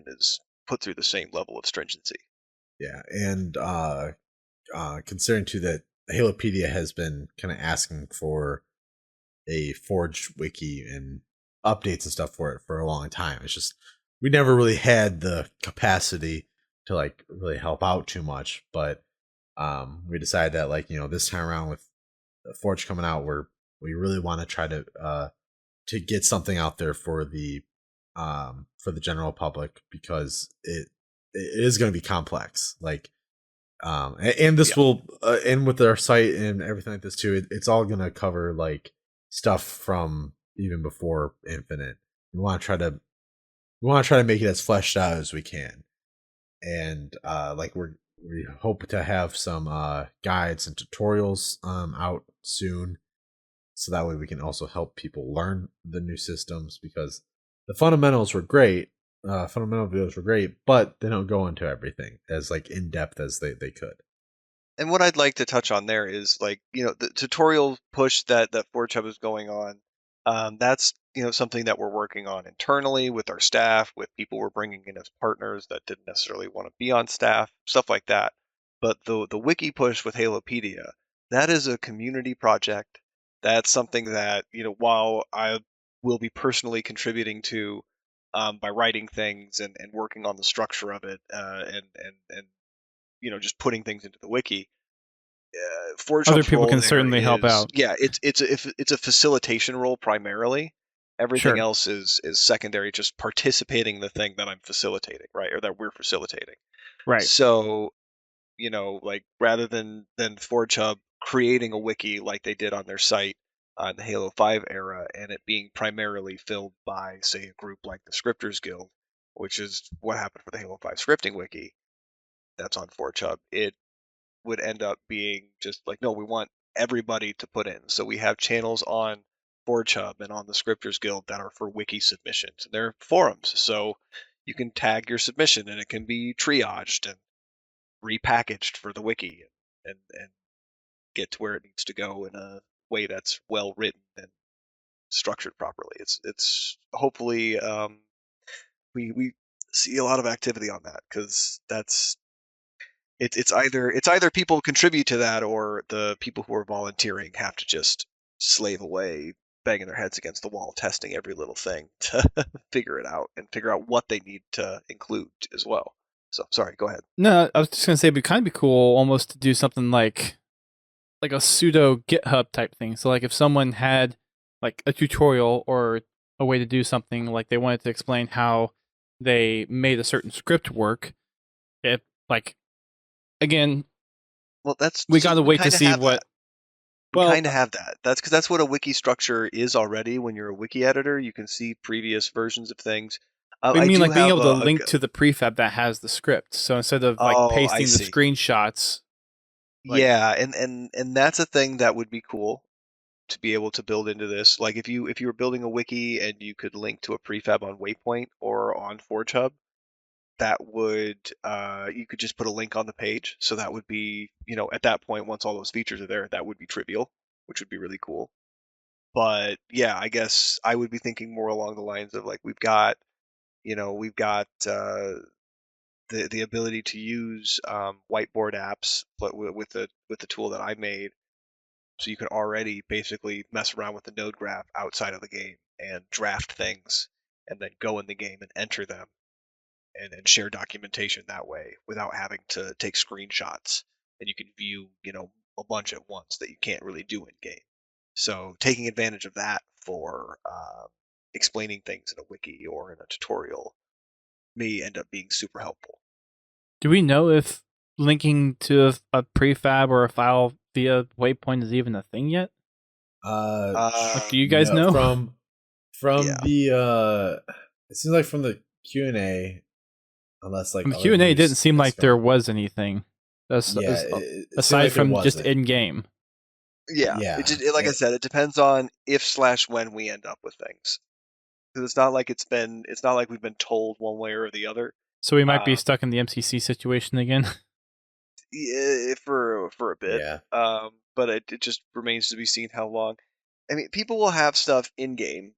is put through the same level of stringency. yeah, and considering too that Halopedia has been kind of asking for a Forge wiki and updates and stuff for it for a long time. It's just we never really had the capacity to like really help out too much, but we decided that like this time around with Forge coming out, we really want to try to get something out there for the general public, because it is going to be complex. Like and this Yeah. will and with our site and everything like this too, it's all going to cover like stuff from even before Infinite. We want to try to make it as fleshed out as we can, and like we hope to have some guides and tutorials out soon, so that way we can also help people learn the new systems, because the fundamentals were great. Fundamental videos were great, but they don't go into everything as like in depth as they could. And what I'd like to touch on there is like, the tutorial push that ForgeHub is going on. That's, something that we're working on internally with our staff, with people we're bringing in as partners that didn't necessarily want to be on staff, stuff like that. But the wiki push with Halopedia, that is a community project. That's something that, while I will be personally contributing to by writing things and working on the structure of it, and just putting things into the wiki. Forge Other Hub's people role can there certainly help is, out. yeah, it's a facilitation role primarily. Everything Sure. else is secondary, just participating in the thing that I'm facilitating, right, or that we're facilitating. Right. So, like rather than Forge Hub creating a wiki like they did on their site in the Halo 5 era, and it being primarily filled by, say, a group like the Scripters Guild, which is what happened for the Halo 5 scripting wiki that's on Forge Hub. would end up being just like, no, we want everybody to put in. So we have channels on ForgeHub and on the Scripters Guild that are for wiki submissions. And they're forums, so you can tag your submission and it can be triaged and repackaged for the wiki and get to where it needs to go in a way that's well written and structured properly. It's hopefully we see a lot of activity on that, because it's either people contribute to that, or the people who are volunteering have to just slave away, banging their heads against the wall, testing every little thing to figure it out and figure out what they need to include as well. So sorry, go ahead. No, I was just gonna say it'd be kind of be cool almost to do something like a pseudo GitHub type thing. So like if someone had like a tutorial or a way to do something, like they wanted to explain how they made a certain script work, if like again, Well, we got to wait to see what. We kind of have that. That's because that's what a wiki structure is already. When you're a wiki editor, you can see previous versions of things. I mean, like being able to link to the prefab that has the script. So instead of like pasting the screenshots. Yeah, and that's a thing that would be cool to be able to build into this. Like if you were building a wiki and you could link to a prefab on Waypoint or on ForgeHub, that would you could just put a link on the page. So that would be, at that point, once all those features are there, that would be trivial, which would be really cool. But yeah, I guess I would be thinking more along the lines of like we've got the ability to use whiteboard apps, but with the tool that I made, so you can already basically mess around with the node graph outside of the game and draft things, and then go in the game and enter them, and share documentation that way without having to take screenshots. And you can view a bunch at once that you can't really do in game. So taking advantage of that for explaining things in a wiki or in a tutorial may end up being super helpful. Do we know if linking to a prefab or a file via Waypoint is even a thing yet? Do you guys know? From the it seems like from the Q&A, unless like the Q&A didn't seem like there was anything. Aside from just in game. Yeah. Like I said, it depends on if/when we end up with things. Because it's not like we've been told one way or the other. So we might be stuck in the MCC situation again. Yeah, for a bit. Yeah. But it just remains to be seen how long. I mean, people will have stuff in game.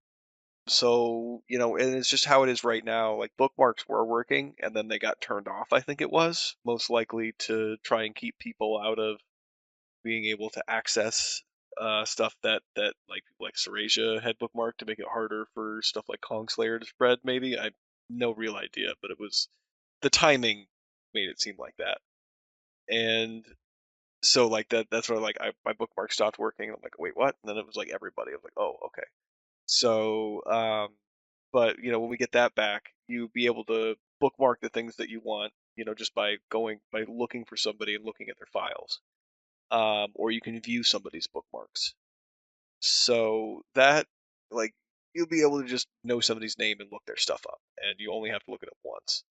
So, and it's just how it is right now. Like bookmarks were working and then they got turned off, I think it was, most likely to try and keep people out of being able to access stuff that like people like Serasia had bookmarked, to make it harder for stuff like Kong Slayer to spread, maybe. I have no real idea, but it was the timing made it seem like that. And so like that's where like my bookmark stopped working. I'm like, wait, what? And then it was like everybody. I was like, oh, okay. So but when we get that back, you'll be able to bookmark the things that you want, just by looking for somebody and looking at their files. Or you can view somebody's bookmarks. So that, like, you'll be able to just know somebody's name and look their stuff up, and you only have to look it up once.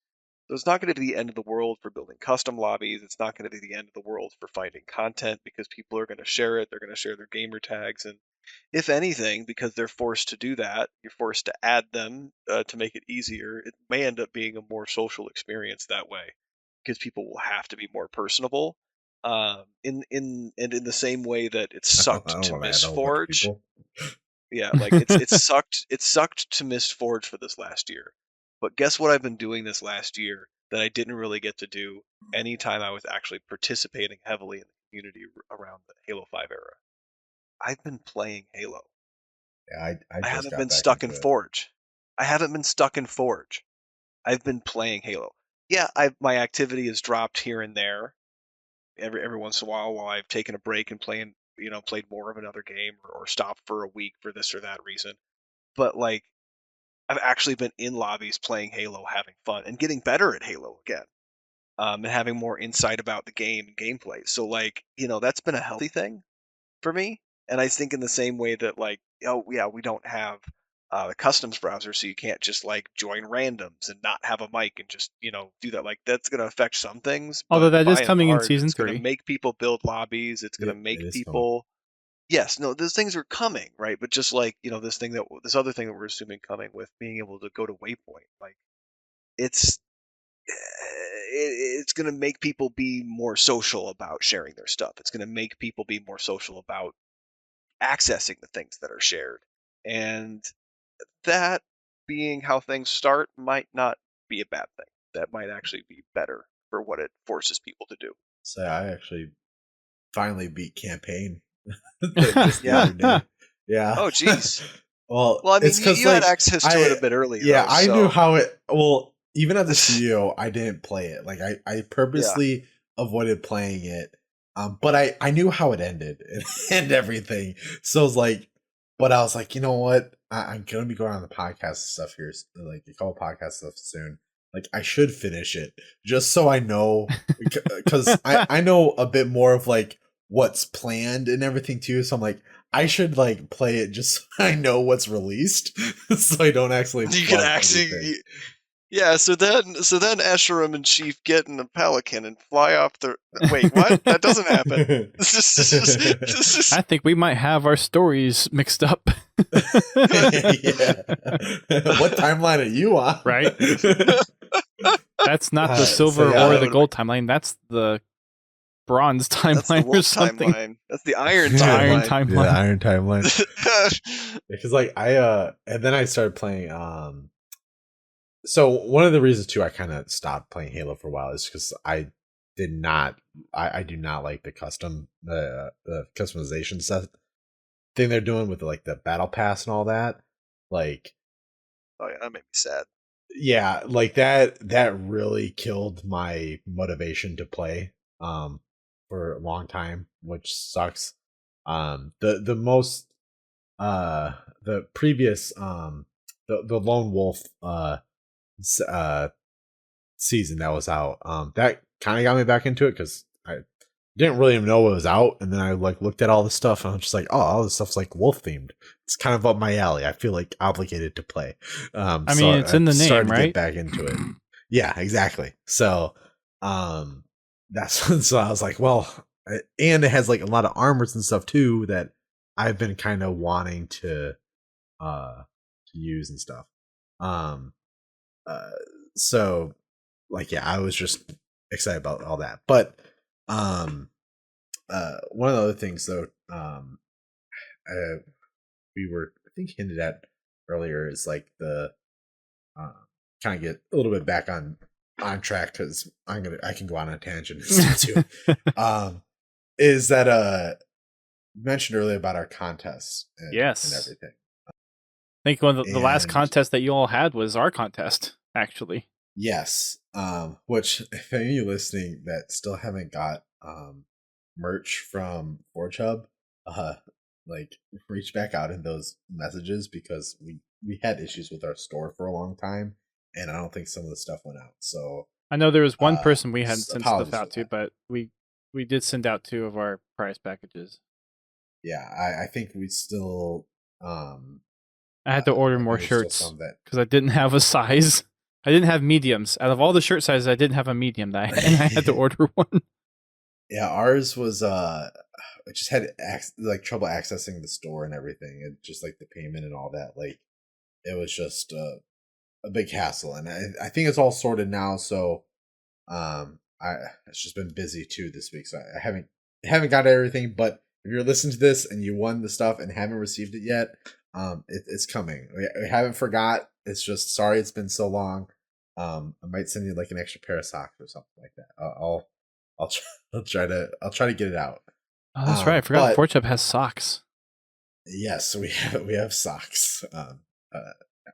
So it's not going to be the end of the world for building custom lobbies. It's not going to be the end of the world for finding content, because people are going to share it. They're going to share their gamer tags, and if anything, because they're forced to do that, you're forced to add them to make it easier. It may end up being a more social experience that way, because people will have to be more personable. In the same way that it sucked to Mistforge. Yeah, like it sucked to Mistforge for this last year. But guess what I've been doing this last year that I didn't really get to do anytime I was actually participating heavily in the community around the Halo 5 era? I've been playing Halo. Yeah, I haven't been stuck in Forge. I haven't been stuck in Forge. I've been playing Halo. Yeah, my activity has dropped here and there every once in a while I've taken a break and played more of another game, or stopped for a week for this or that reason. But like, I've actually been in lobbies playing Halo, having fun, and getting better at Halo again. And having more insight about the game and gameplay. So like, that's been a healthy thing for me. And I think in the same way that like, oh yeah, we don't have the customs browser, so you can't just like join randoms and not have a mic and just do that. Like that's going to affect some things, Although but that is by and coming in large, season it's going to 3. make people build lobbies. It's going to Yep, make it is coming. people. Yes, no, those things are coming, right? But just like this other thing that we're assuming coming with being able to go to Waypoint, like it's it's going to make people be more social about sharing their stuff. It's going to make people be more social about accessing the things that are shared. And that being how things start might not be a bad thing. That might actually be better for what it forces people to do. So I actually finally beat campaign just the other day. Yeah. Oh, geez. Well, I mean, it's because you had access to it a bit early. Yeah, though, I knew so. how it. Well, even at the studio, I didn't play it. Like I purposely avoided playing it. But I knew how it ended and everything. So I was like, but I was like, you know what? I'm gonna be going on the podcast stuff here, like a couple podcast stuff soon. Like I should finish it just so I know, because I know a bit more of like what's planned and everything too. So I'm like, I should like play it just so I know what's released, so I don't actually. You can actually. Yeah, so then Escharum and Chief get in a pelican and fly off the. Wait, what? That doesn't happen. I think we might have our stories mixed up. Yeah. What timeline are you on? Right? That's not the silver or the gold timeline. That's the bronze timeline or something. That's the iron timeline. The iron timeline. Because like and then I started playing. So one of the reasons too I kind of stopped playing Halo for a while is because I do not like the customization stuff thing they're doing with like the battle pass and all that. Like, oh yeah, that made me sad. Yeah, like that really killed my motivation to play for a long time, which sucks. The previous the Lone Wolf season that was out, that kind of got me back into it because I didn't really even know it was out, and then I like looked at all the stuff and I was just like, oh, all this stuff's like wolf themed. It's kind of up my alley. I feel like obligated to play. I mean, it's in the name, right? To get back into it. Yeah, exactly. So that's so I was like, well, and it has like a lot of armors and stuff too that I've been kind of wanting to use and stuff. So like, yeah, I was just excited about all that. But one of the other things though, we were I think hinted at earlier is like the kind of get a little bit back on track because I can go on a tangent too. Is that mentioned earlier about our contests and, yes, and everything. I think one of the last contest that you all had was our contest, actually. Yes. Which if any of you listening that still haven't got merch from ForgeHub, like reach back out in those messages because we had issues with our store for a long time and I don't think some of the stuff went out. So I know there was one person we hadn't sent stuff out to, but we did send out 2 of our prize packages. Yeah, I think we still I had to order more shirts because I didn't have a size. I didn't have mediums. Out of all the shirt sizes, I didn't have a medium, and I had to order one. Yeah, ours was I just had like trouble accessing the store and everything, and just like the payment and all that. Like it was just a big hassle, and I think it's all sorted now. So it's just been busy too this week, so I haven't got everything. But if you're listening to this and you won the stuff and haven't received it yet, it's coming. We haven't forgot. It's just sorry it's been so long. I might send you like an extra pair of socks or something like that. I'll try to get it out. Oh, that's right. I forgot ForgeHub has socks. Yes, we have socks.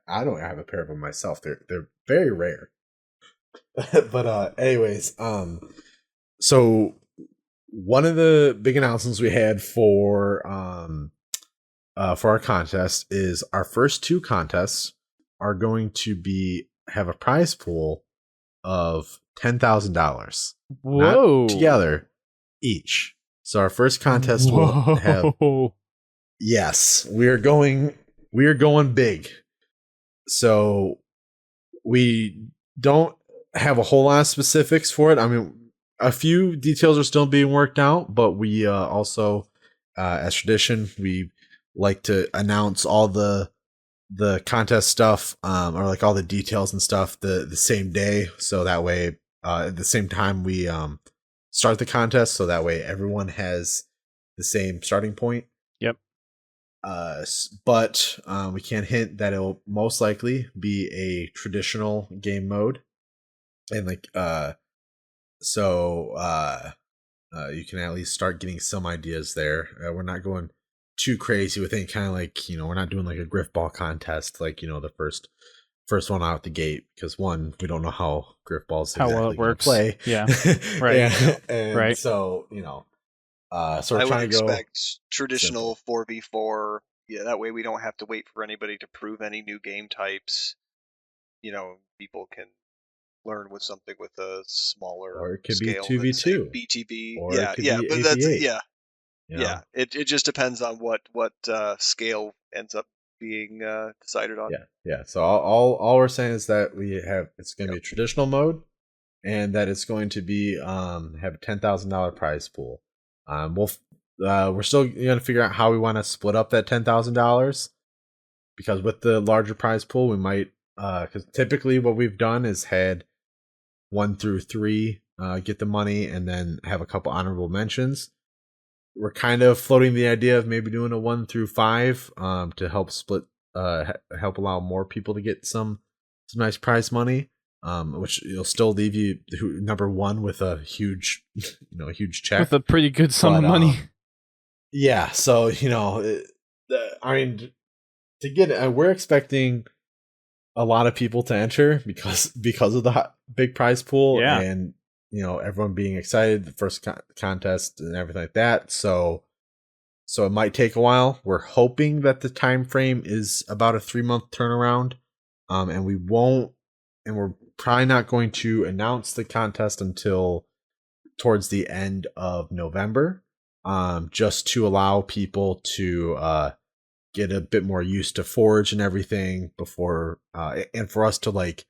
I don't have a pair of them myself. They're very rare. But anyways, so one of the big announcements we had for our contest is our first 2 contests are going to have a prize pool of $10,000. Whoa! Not together, each. So our first contest will have. Yes, we are going big. so we don't have a whole lot of specifics for it. I mean, a few details are still being worked out, but we also, as tradition, we like to announce all the contest stuff, or like all the details and stuff the same day, so that way at the same time we start the contest, so that way everyone has the same starting point. Yep. But we can hint that it'll most likely be a traditional game mode, and like you can at least start getting some ideas there. We're not going too crazy with any kind of like, we're not doing like a griff ball contest, like, the first one out the gate, because one, we don't know how griff balls how well it works. Play. Yeah. Right. and right. So, so I we're would trying to go expect traditional 4v4. Yeah, that way we don't have to wait for anybody to prove any new game types. People can learn with something with a smaller or it could scale be 2v2 BTB. or Yeah, it could yeah, be but 8v8, that's yeah. Yeah, it just depends on what scale ends up being decided on. Yeah. So all we're saying is that it's going to be a traditional mode, and that it's going to be have a $10,000 prize pool. We're still going to figure out how we want to split up that $10,000, because with the larger prize pool, we might because typically what we've done is had 1 through 3 get the money, and then have a couple honorable mentions. We're kind of floating the idea of maybe doing a 1 through 5 to help split, help allow more people to get some nice prize money, which you'll still leave you number 1 with a huge, a huge check, with a pretty good sum of money. Yeah, so I mean, to get we're expecting a lot of people to enter because of the big prize pool, and everyone being excited, the first contest and everything like that. So it might take a while. We're hoping that the time frame is about a 3-month turnaround, and we're probably not going to announce the contest until towards the end of November, just to allow people to get a bit more used to Forge and everything before, and for us to like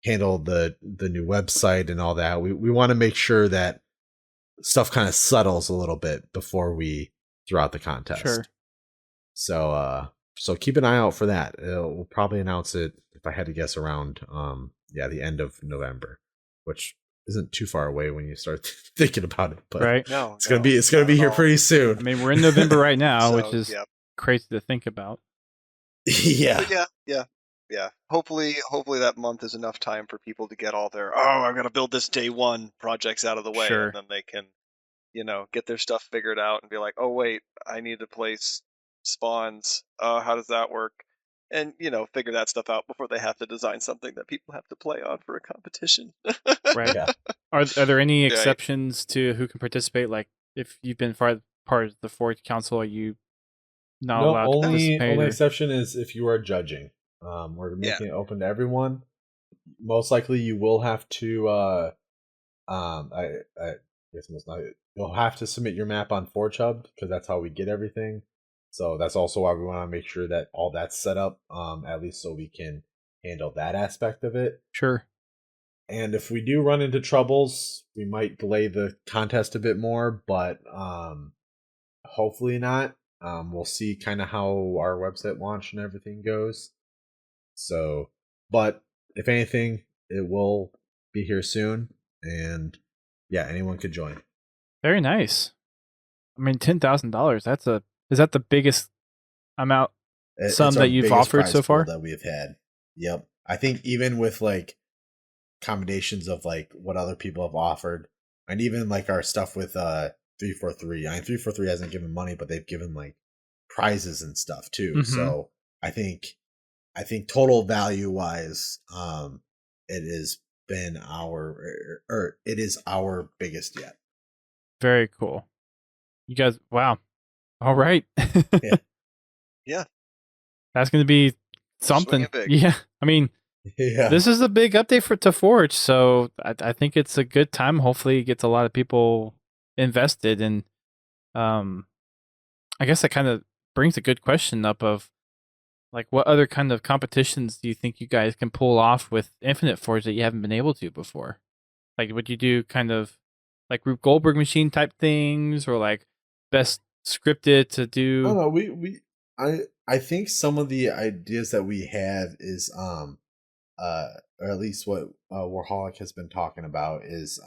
handle the new website and all that. We want to make sure that stuff kind of settles a little bit before we throw out the contest. Sure. So keep an eye out for that. We'll probably announce it, if I had to guess, around the end of November, which isn't too far away when you start thinking about it. But right. It's gonna be here pretty soon. I mean, we're in November right now, which is crazy to think about. Yeah. Yeah. Hopefully that month is enough time for people to get all their I've got to build this day 1 projects out of the way, sure. and then they can, get their stuff figured out and be like, oh wait, I need to place spawns. How does that work? And figure that stuff out before they have to design something that people have to play on for a competition. Right. Yeah. Are there any exceptions to who can participate? Like, if you've been part of the Forge Council, are you not allowed to participate? Only exception is if you are judging. We're making it open to everyone. Most likely, you will have to. I guess most likely you'll have to submit your map on ForgeHub, because that's how we get everything. So that's also why we want to make sure that all that's set up, at least so we can handle that aspect of it. Sure. And if we do run into troubles, we might delay the contest a bit more, but hopefully not. We'll see kind of how our website launch and everything goes. So, but if anything, it will be here soon, and anyone could join. Very nice. I mean, $10,000. Is that the biggest amount sum that you've offered so far that we've had? Yep. I think even with like combinations of like what other people have offered, and even like our stuff with 343. I mean, 343 hasn't given money, but they've given like prizes and stuff too. Mm-hmm. So I think total value wise, it has been it is our biggest yet. Very cool. You guys, wow. All right. Yeah. That's going to be something. Yeah. I mean, this is a big update to Forge, so I think it's a good time. Hopefully it gets a lot of people invested, and I guess that kind of brings a good question up of, Like, what other kind of competitions do you think you guys can pull off with Infinite Forge that you haven't been able to before? Like, would you do kind of like Rube Goldberg machine type things, or like best scripted to I do? don't know. I think some of the ideas that we have is or at least what Warholic has been talking about is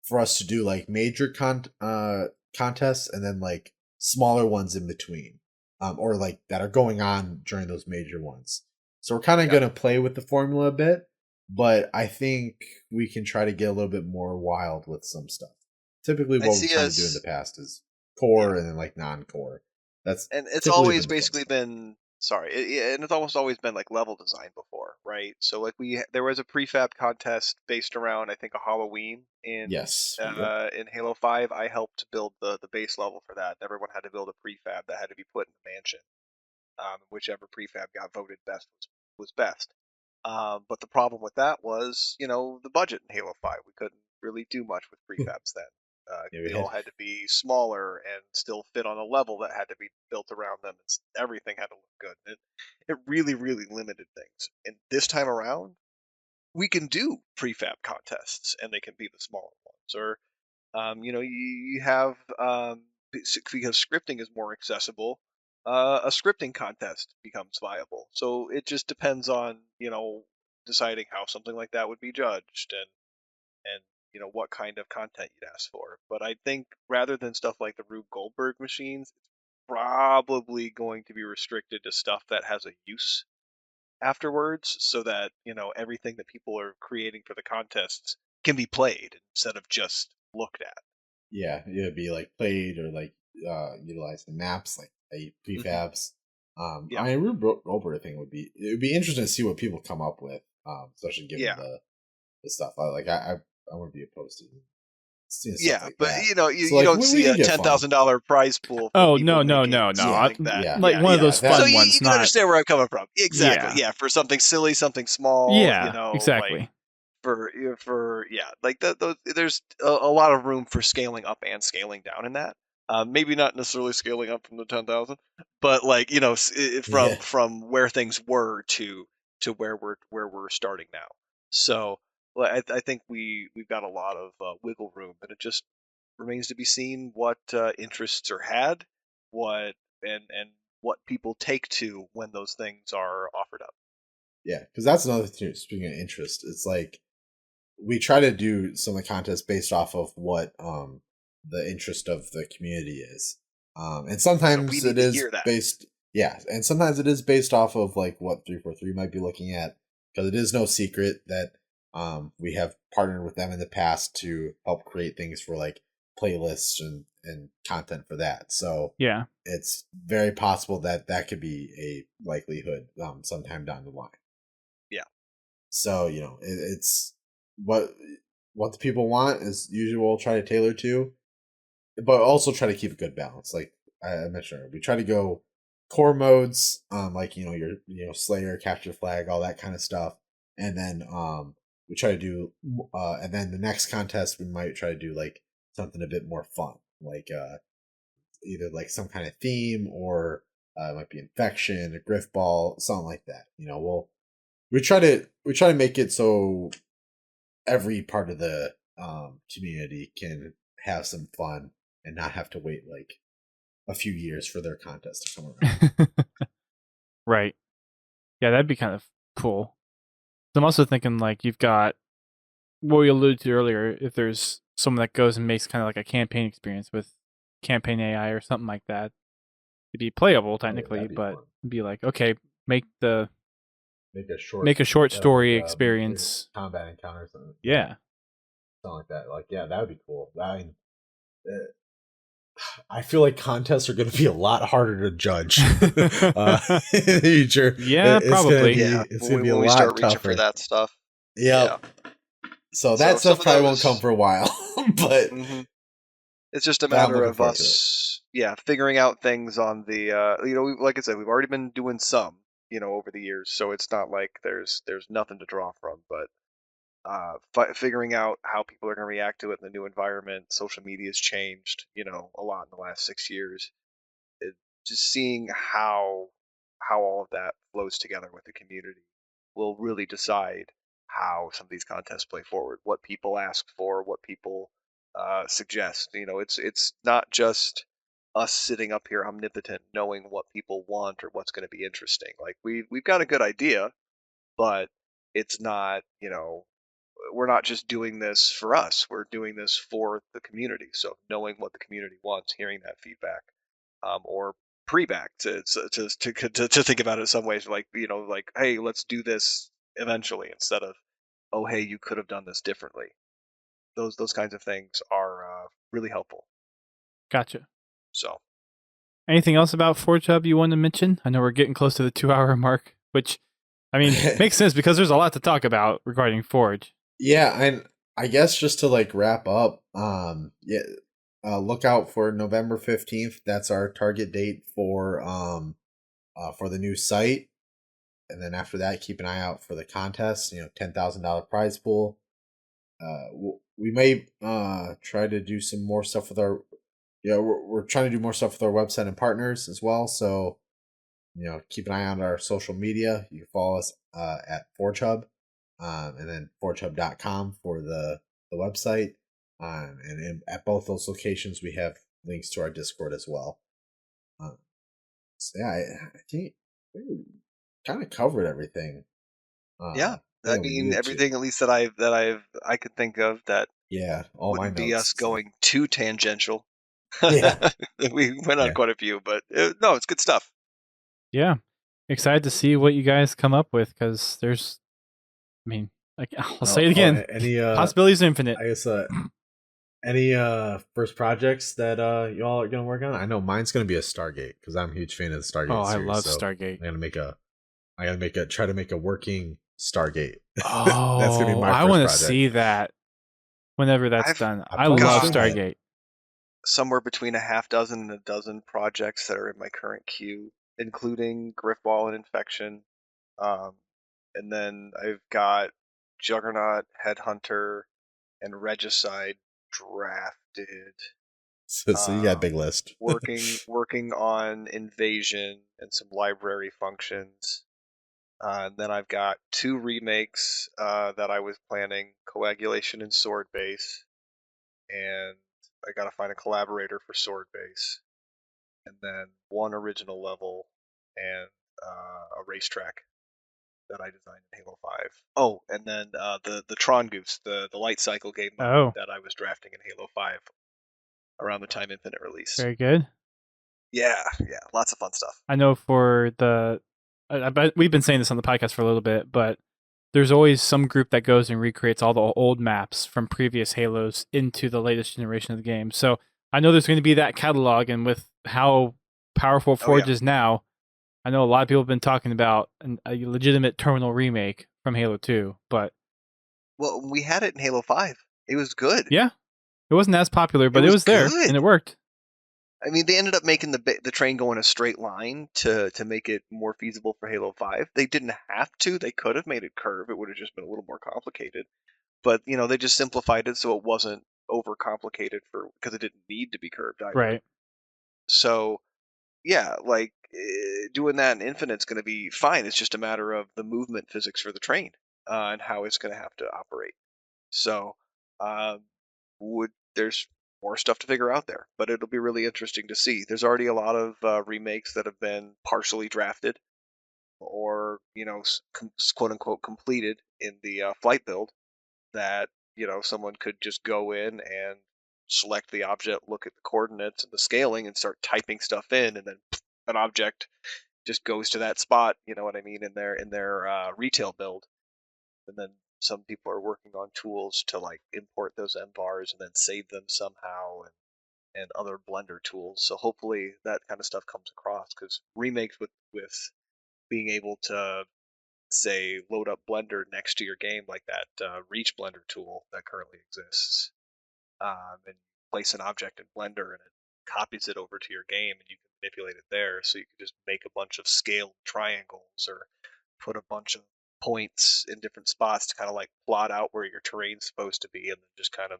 for us to do like major contests and then like smaller ones in between, or like that are going on during those major ones. So we're kind of going to play with the formula a bit, but I think we can try to get a little bit more wild with some stuff. Typically, I what we've see tried to do in the us, past is yeah, core and then like non-core. That's and it's typically always been the basically focus. been sorry, and it's almost always been like level design before, right? So like there was a prefab contest based around I think a Halloween Yes. Yep. in Halo 5. I helped build the base level for that. Everyone had to build a prefab that had to be put in the mansion. Whichever prefab got voted best was best. But the problem with that was, the budget in Halo 5. We couldn't really do much with prefabs then. Yeah, we They had. all had to be smaller and still fit on a level that had to be built around them. Everything had to look good. It really, really limited things. And this time around, we can do prefab contests, and they can be the smaller ones. Or you have because scripting is more accessible. A scripting contest becomes viable. So it just depends on deciding how something like that would be judged and what kind of content you'd ask for. But I think rather than stuff like the Rube Goldberg machines, it's probably going to be restricted to stuff that has a use afterwards, so that everything that people are creating for the contests can be played instead of just looked at. Yeah, it'd be like played or like utilize the maps like Hmm. prefabs. Yeah, I mean, Rube Goldberg thing would be interesting to see what people come up with, especially given yeah, the stuff. I wouldn't be opposed to seeing stuff yeah. like But that. you, So you like don't we see can a get ten fun. thousand dollar prize pool for Oh, people no, no, making no, no. Yeah, something that. yeah, Like Yeah, one of yeah. those that So fun you ones, can not. understand where I'm coming from. Exactly. Yeah. Yeah, for something silly, something small. Yeah, Like exactly. for yeah, like there's a lot of room for scaling up and scaling down in that. Maybe not necessarily scaling up from the 10,000, but like yeah, from where things were to where we're starting now. So I think we've got a lot of wiggle room, but it just remains to be seen what interests are had, what and what people take to when those things are offered up. yeah. Because that's another thing too. Speaking of interest, it's like we try to do some of the contests based off of what the interest of the community is, and So we sometimes it need to is hear that. based, yeah, and sometimes it is based off of like what 343 might be looking at, because it is no secret that we have partnered with them in the past to help create things for like playlists and content for that. So Yeah. it's very possible that that could be a likelihood sometime down the line. Yeah. So it's what what the people want is usually we'll try to tailor to, but also try to keep a good balance. Like I mentioned, we try to go core modes, like your Slayer, capture flag, all that kind of stuff, and then we try to do, and then the next contest we might try to do like something a bit more fun, like either like some kind of theme or it might be infection, a griff ball, something like that. We try to make it so every part of the community can have some fun and not have to wait like a few years for their contest to come around. Right. Yeah, that'd be kind of cool. I'm also thinking like you've got what we alluded to earlier. If there's someone that goes and makes kind of like a campaign experience with campaign AI or something like that, it'd be playable Oh yeah, technically, that'd be but fun. it'd be like, okay, make the Make a short story like experience. combat encounter or something. Yeah, Yeah. something like that. Like yeah, that would be cool. Uh, I feel like contests are going to be a lot harder to judge in the future. Yeah, probably. Yeah, It's when going to we be a when we start lot reaching for tougher. that stuff. Yeah. Yep. So that So some stuff of probably won't come those, for a while, but hmm it's just a I'm matter looking of forward to it. us, yeah, figuring out things on the, like I said, we've already been doing some, over the years, so it's not like there's nothing to draw from, but figuring out how people are going to react to it in the new environment. Social media has changed, a lot in the last 6 years. It, just seeing how how all of that flows together with the community will really decide how some of these contests play forward, what people ask for, what people suggest. It's not just us sitting up here omnipotent knowing what people want or what's going to be interesting. Like we've got a good idea, but it's not, we're not just doing this for us. We're doing this for the community. So knowing what the community wants, hearing that feedback, or pre-back to think about it in some ways, like like, hey, let's do this eventually, instead of, oh, hey, you could have done this differently. Those kinds of things are really helpful. Gotcha. So, anything else about ForgeHub you want to mention? I know we're getting close to the 2-hour mark, which, I mean, makes sense because there's a lot to talk about regarding Forge. Yeah, and I guess just to like wrap up, look out for November 15th. That's our target date for the new site. And then after that, keep an eye out for the contest, $10,000 prize pool. We may try to do some more stuff with our we're trying to do more stuff with our website and partners as well. So, keep an eye on our social media. You can follow us at ForgeHub, and then ForgeHub.com for the website. At both those locations, we have links to our Discord as well. So yeah, I think we kind of covered everything. yeah, I mean, everything at least that I could think of that all wouldn't my be notes. us going too tangential. Yeah. We went on quite a few, but no, it's good stuff. Yeah. Excited to see what you guys come up with, because there's, I mean, like, I'll say it again. Possibilities infinite. I guess any first projects that y'all are gonna work on? I know mine's gonna be a Stargate, because I'm a huge fan of the Stargate series. I love so Stargate. I gotta try to make a working Stargate. Oh, that's gonna be my I want to see that whenever that's done. I love Stargate. Somewhere between a half dozen and a dozen projects that are in my current queue, including Griffball and Infection. And then I've got Juggernaut, Headhunter, and Regicide drafted. So you got a big list. working on Invasion and some library functions. Then I've got 2 remakes that I was planning, Coagulation and Sword Base, and I gotta find a collaborator for Sword Base, and then 1 original level and a racetrack that I designed in Halo 5. Oh, and then the Tron Goose, the light cycle game mode that I was drafting in Halo 5 around the time Infinite release. Very good. Yeah, lots of fun stuff. I know for we've been saying this on the podcast for a little bit, but there's always some group that goes and recreates all the old maps from previous Halos into the latest generation of the game. So I know there's going to be that catalog, and with how powerful Forge is now, I know a lot of people have been talking about a legitimate terminal remake from Halo 2, but... Well, we had it in Halo 5. It was good. Yeah. It wasn't as popular, but it was there, and it worked. I mean, they ended up making the train go in a straight line to make it more feasible for Halo 5. They didn't have to. They could have made it curve. It would have just been a little more complicated. But, they just simplified it so it wasn't overcomplicated because it didn't need to be curved either. Right. So, yeah, like doing that in Infinite's going to be fine. It's just a matter of the movement physics for the train and how it's going to have to operate. So, there's more stuff to figure out there, but it'll be really interesting to see. There's already a lot of remakes that have been partially drafted or, quote unquote completed in the flight build that, someone could just go in and select the object, look at the coordinates and the scaling and start typing stuff in, and then an object just goes to that spot, you know what I mean, in their retail build. And then some people are working on tools to like import those MVARs and then save them somehow, and other Blender tools. So hopefully that kind of stuff comes across, because remakes with being able to say load up Blender next to your game, like that Reach Blender tool that currently exists, and place an object in Blender and it copies it over to your game and you can manipulate it there. So you can just make a bunch of scaled triangles or put a bunch of points in different spots to kind of like plot out where your terrain's supposed to be, and then just kind of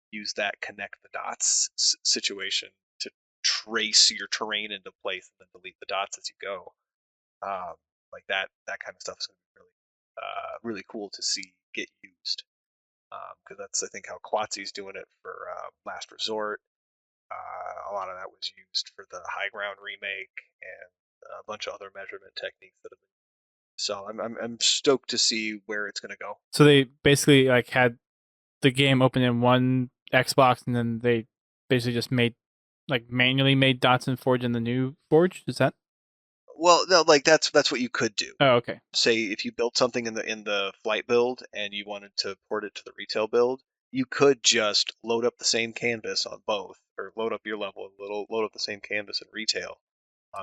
use that connect the dots situation to trace your terrain into place and then delete the dots as you go. Like that kind of stuff is going to be really cool to see get used. Because that's, I think, how Quatsy's doing it for Last Resort. A lot of that was used for the High Ground remake and a bunch of other measurement techniques that have been. So I'm stoked to see where it's going to go. So they basically like had the game open in one Xbox, and then they basically just manually made dots in Forge in the new Forge. Is that? Well, no, like that's what you could do. Oh, okay. Say if you built something in the flight build and you wanted to port it to the retail build, you could just load up the same canvas on both, or load up your level and load up the same canvas in retail.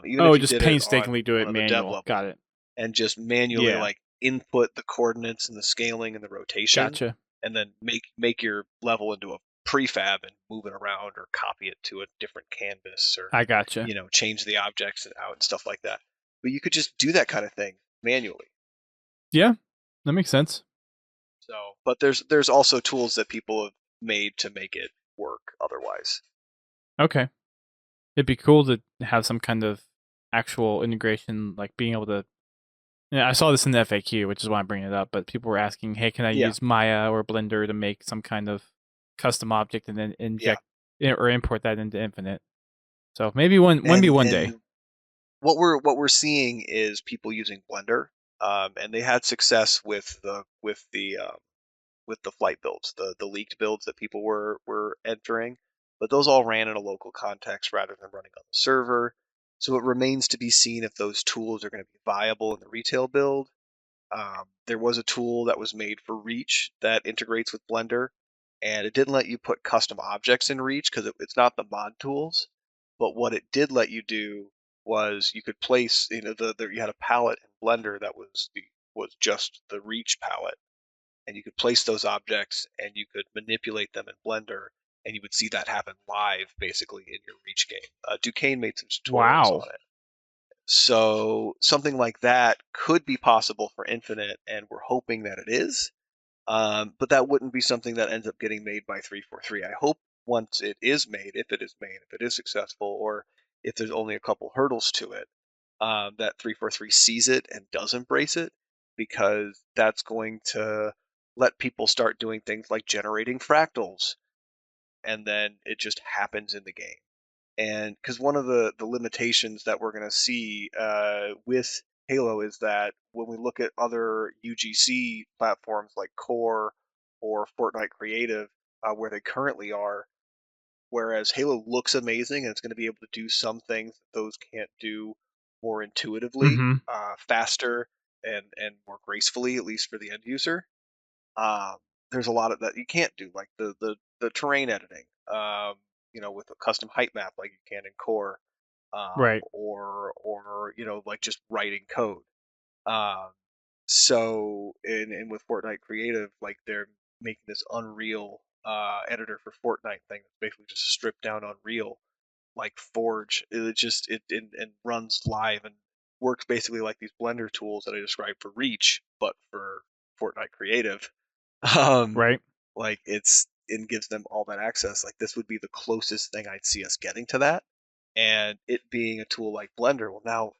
Even Oh, if you just did it painstakingly on do one it of the dev manual. levels Got it. and just manually Yeah. like input the coordinates and the scaling and the rotation, Gotcha. and then make your level into a prefab and move it around or copy it to a different canvas or I gotcha. change the objects out and stuff like that. But you could just do that kind of thing manually. Yeah, that makes sense. So, but there's also tools that people have made to make it work otherwise. Okay. It'd be cool to have some kind of actual integration, like being able to. Yeah, I saw this in the FAQ, which is why I'm bringing it up. But people were asking, "Hey, can I use Maya or Blender to make some kind of custom object and then inject or import that into Infinite?" So maybe one day. What we're seeing is people using Blender, and they had success with the flight builds, the leaked builds that people were entering, but those all ran in a local context rather than running on the server. So it remains to be seen if those tools are going to be viable in the retail build. There was a tool that was made for Reach that integrates with Blender, and it didn't let you put custom objects in Reach because it's not the mod tools. But what it did let you do was you could place, you had a palette in Blender that was just the Reach palette, and you could place those objects and you could manipulate them in Blender, and you would see that happen live basically in your Reach game. Duquesne made some tutorials on it. So something like that could be possible for Infinite, and we're hoping that it is. But that wouldn't be something that ends up getting made by 343. I hope once it is made, if it is successful, or if there's only a couple hurdles to it, that 343 sees it and does embrace it, because that's going to let people start doing things like generating fractals, and then it just happens in the game. And because one of the limitations that we're going to see with Halo is that when we look at other UGC platforms like Core or Fortnite Creative, where they currently are, whereas Halo looks amazing and it's going to be able to do some things that those can't do more intuitively, faster, and more gracefully, at least for the end user. There's a lot of that you can't do, like the terrain editing, with a custom height map like you can in Core, Right. or like just writing code. Um, so and with Fortnite Creative, like they're making this Unreal editor for Fortnite thing that's basically just stripped down Unreal, like Forge. It runs live and works basically like these Blender tools that I described for Reach, but for Fortnite Creative. Right. Like it gives them all that access. Like this would be the closest thing I'd see us getting to that. And it being a tool like Blender, well, now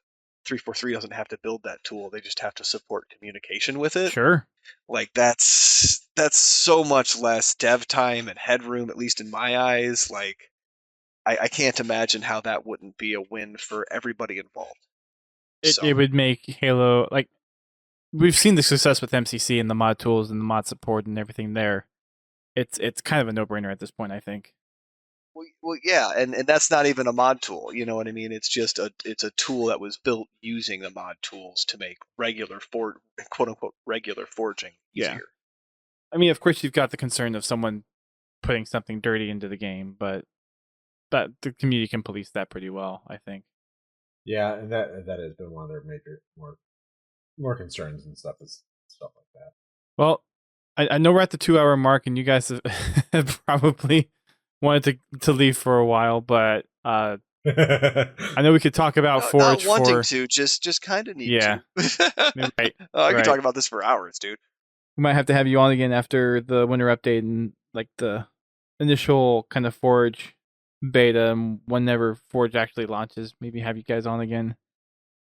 343 doesn't have to build that tool. They just have to support communication with it. Sure. Like that's so much less dev time and headroom, at least in my eyes. Like I can't imagine how that wouldn't be a win for everybody involved. It would make Halo, like, we've seen the success with MCC and the mod tools and the mod support and everything there. It's kind of a no-brainer at this point, I think. Well, yeah, and that's not even a mod tool. You know what I mean? It's just it's a tool that was built using the mod tools to make quote unquote regular forging easier. Yeah. I mean, of course, you've got the concern of someone putting something dirty into the game, but the community can police that pretty well, I think. Yeah, and that has been one of their major more concerns and stuff like that. Well, I know we're at the 2-hour mark, and you guys have probably wanted to leave for a while, but I know we could talk about Forge. Not wanting to, just kind of need to. Right. I could talk about this for hours, dude. We might have to have you on again after the winter update and like the initial kind of Forge beta, and whenever Forge actually launches, maybe have you guys on again.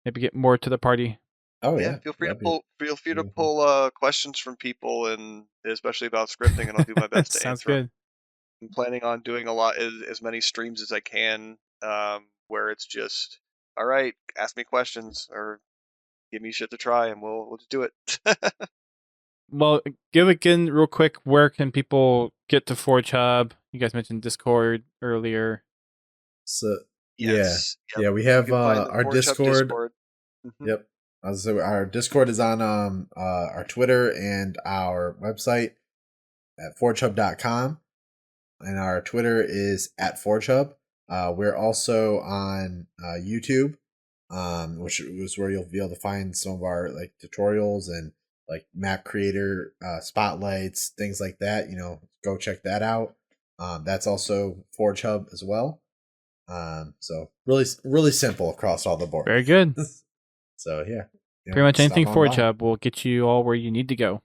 maybe get more to the party. Oh yeah. Feel free to pull questions from people, and especially about scripting, and I'll do my best to Sounds answer them. good. I'm planning on doing as many streams as I can, where it's just, all right, ask me questions or give me shit to try, and we'll just do it. Well, give again real quick. Where can people get to ForgeHub? You guys mentioned Discord earlier. So Yes. yeah, we have our ForgeHub Discord. Mm-hmm. Yep. So our Discord is on our Twitter and our website at forgehub.com, and our Twitter is at ForgeHub. We're also on YouTube, which is where you'll be able to find some of our like tutorials and like map creator spotlights, things like that. Go check that out. That's also ForgeHub as well. So really simple across all the board. Very good. So yeah. Pretty much anything ForgeHub will get you all where you need to go.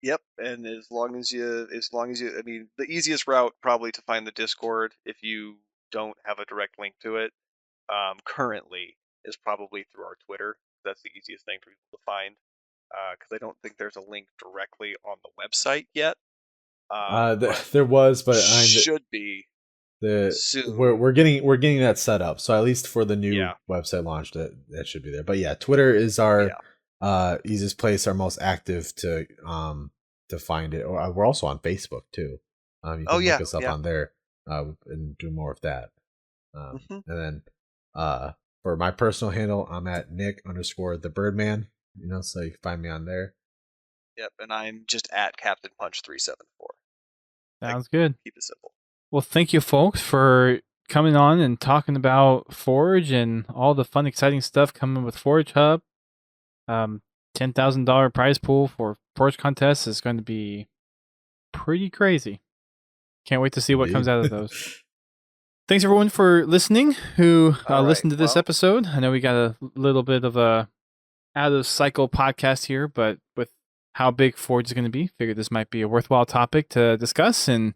Yep, and as long as you, I mean, the easiest route probably to find the Discord, if you don't have a direct link to it, currently is probably through our Twitter. That's the easiest thing for people to find, because I don't think there's a link directly on the website yet. There was, but should be. Soon. We're getting that set up, so at least for the new website launch, that should be there. But yeah, Twitter is our easiest place, our most active to find it. Or we're also on Facebook too. You can look us up on there and do more of that. And then for my personal handle, I'm at Nick_the_Birdman. So you can find me on there. Yep, and I'm just at Captain Punch 374. Sounds good. Keep it simple. Well, thank you, folks, for coming on and talking about Forge and all the fun, exciting stuff coming with ForgeHub. $10,000 prize pool for Forge contest is going to be pretty crazy. Can't wait to see what comes out of those. Thanks, everyone, for listening who listened to this episode. I know we got a little bit of a out-of-cycle podcast here, but with how big Forge is going to be, figured this might be a worthwhile topic to discuss, and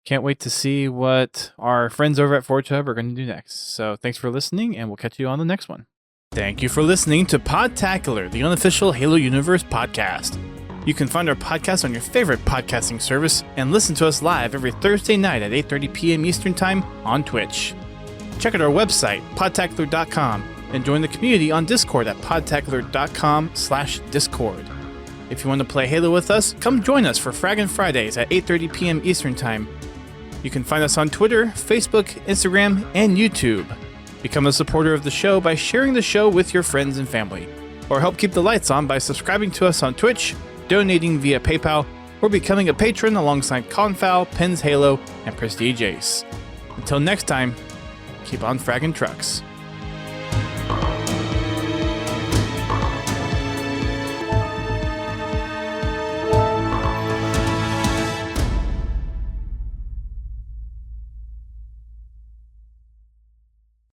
can't wait to see what our friends over at ForgeHub are going to do next. So thanks for listening, and we'll catch you on the next one. Thank you for listening to Podtacular, the unofficial Halo Universe podcast. You can find our podcast on your favorite podcasting service and listen to us live every Thursday night at 8:30 p.m. Eastern Time on Twitch. Check out our website, podtacular.com, and join the community on Discord at podtacular.com/Discord. If you want to play Halo with us, come join us for Fraggin' Fridays at 8:30 p.m. Eastern Time. You can find us on Twitter, Facebook, Instagram, and YouTube. Become a supporter of the show by sharing the show with your friends and family. Or help keep the lights on by subscribing to us on Twitch, donating via PayPal, or becoming a patron alongside Confowl, Pens Halo, and Prestige Ace. Until next time, keep on fragging trucks.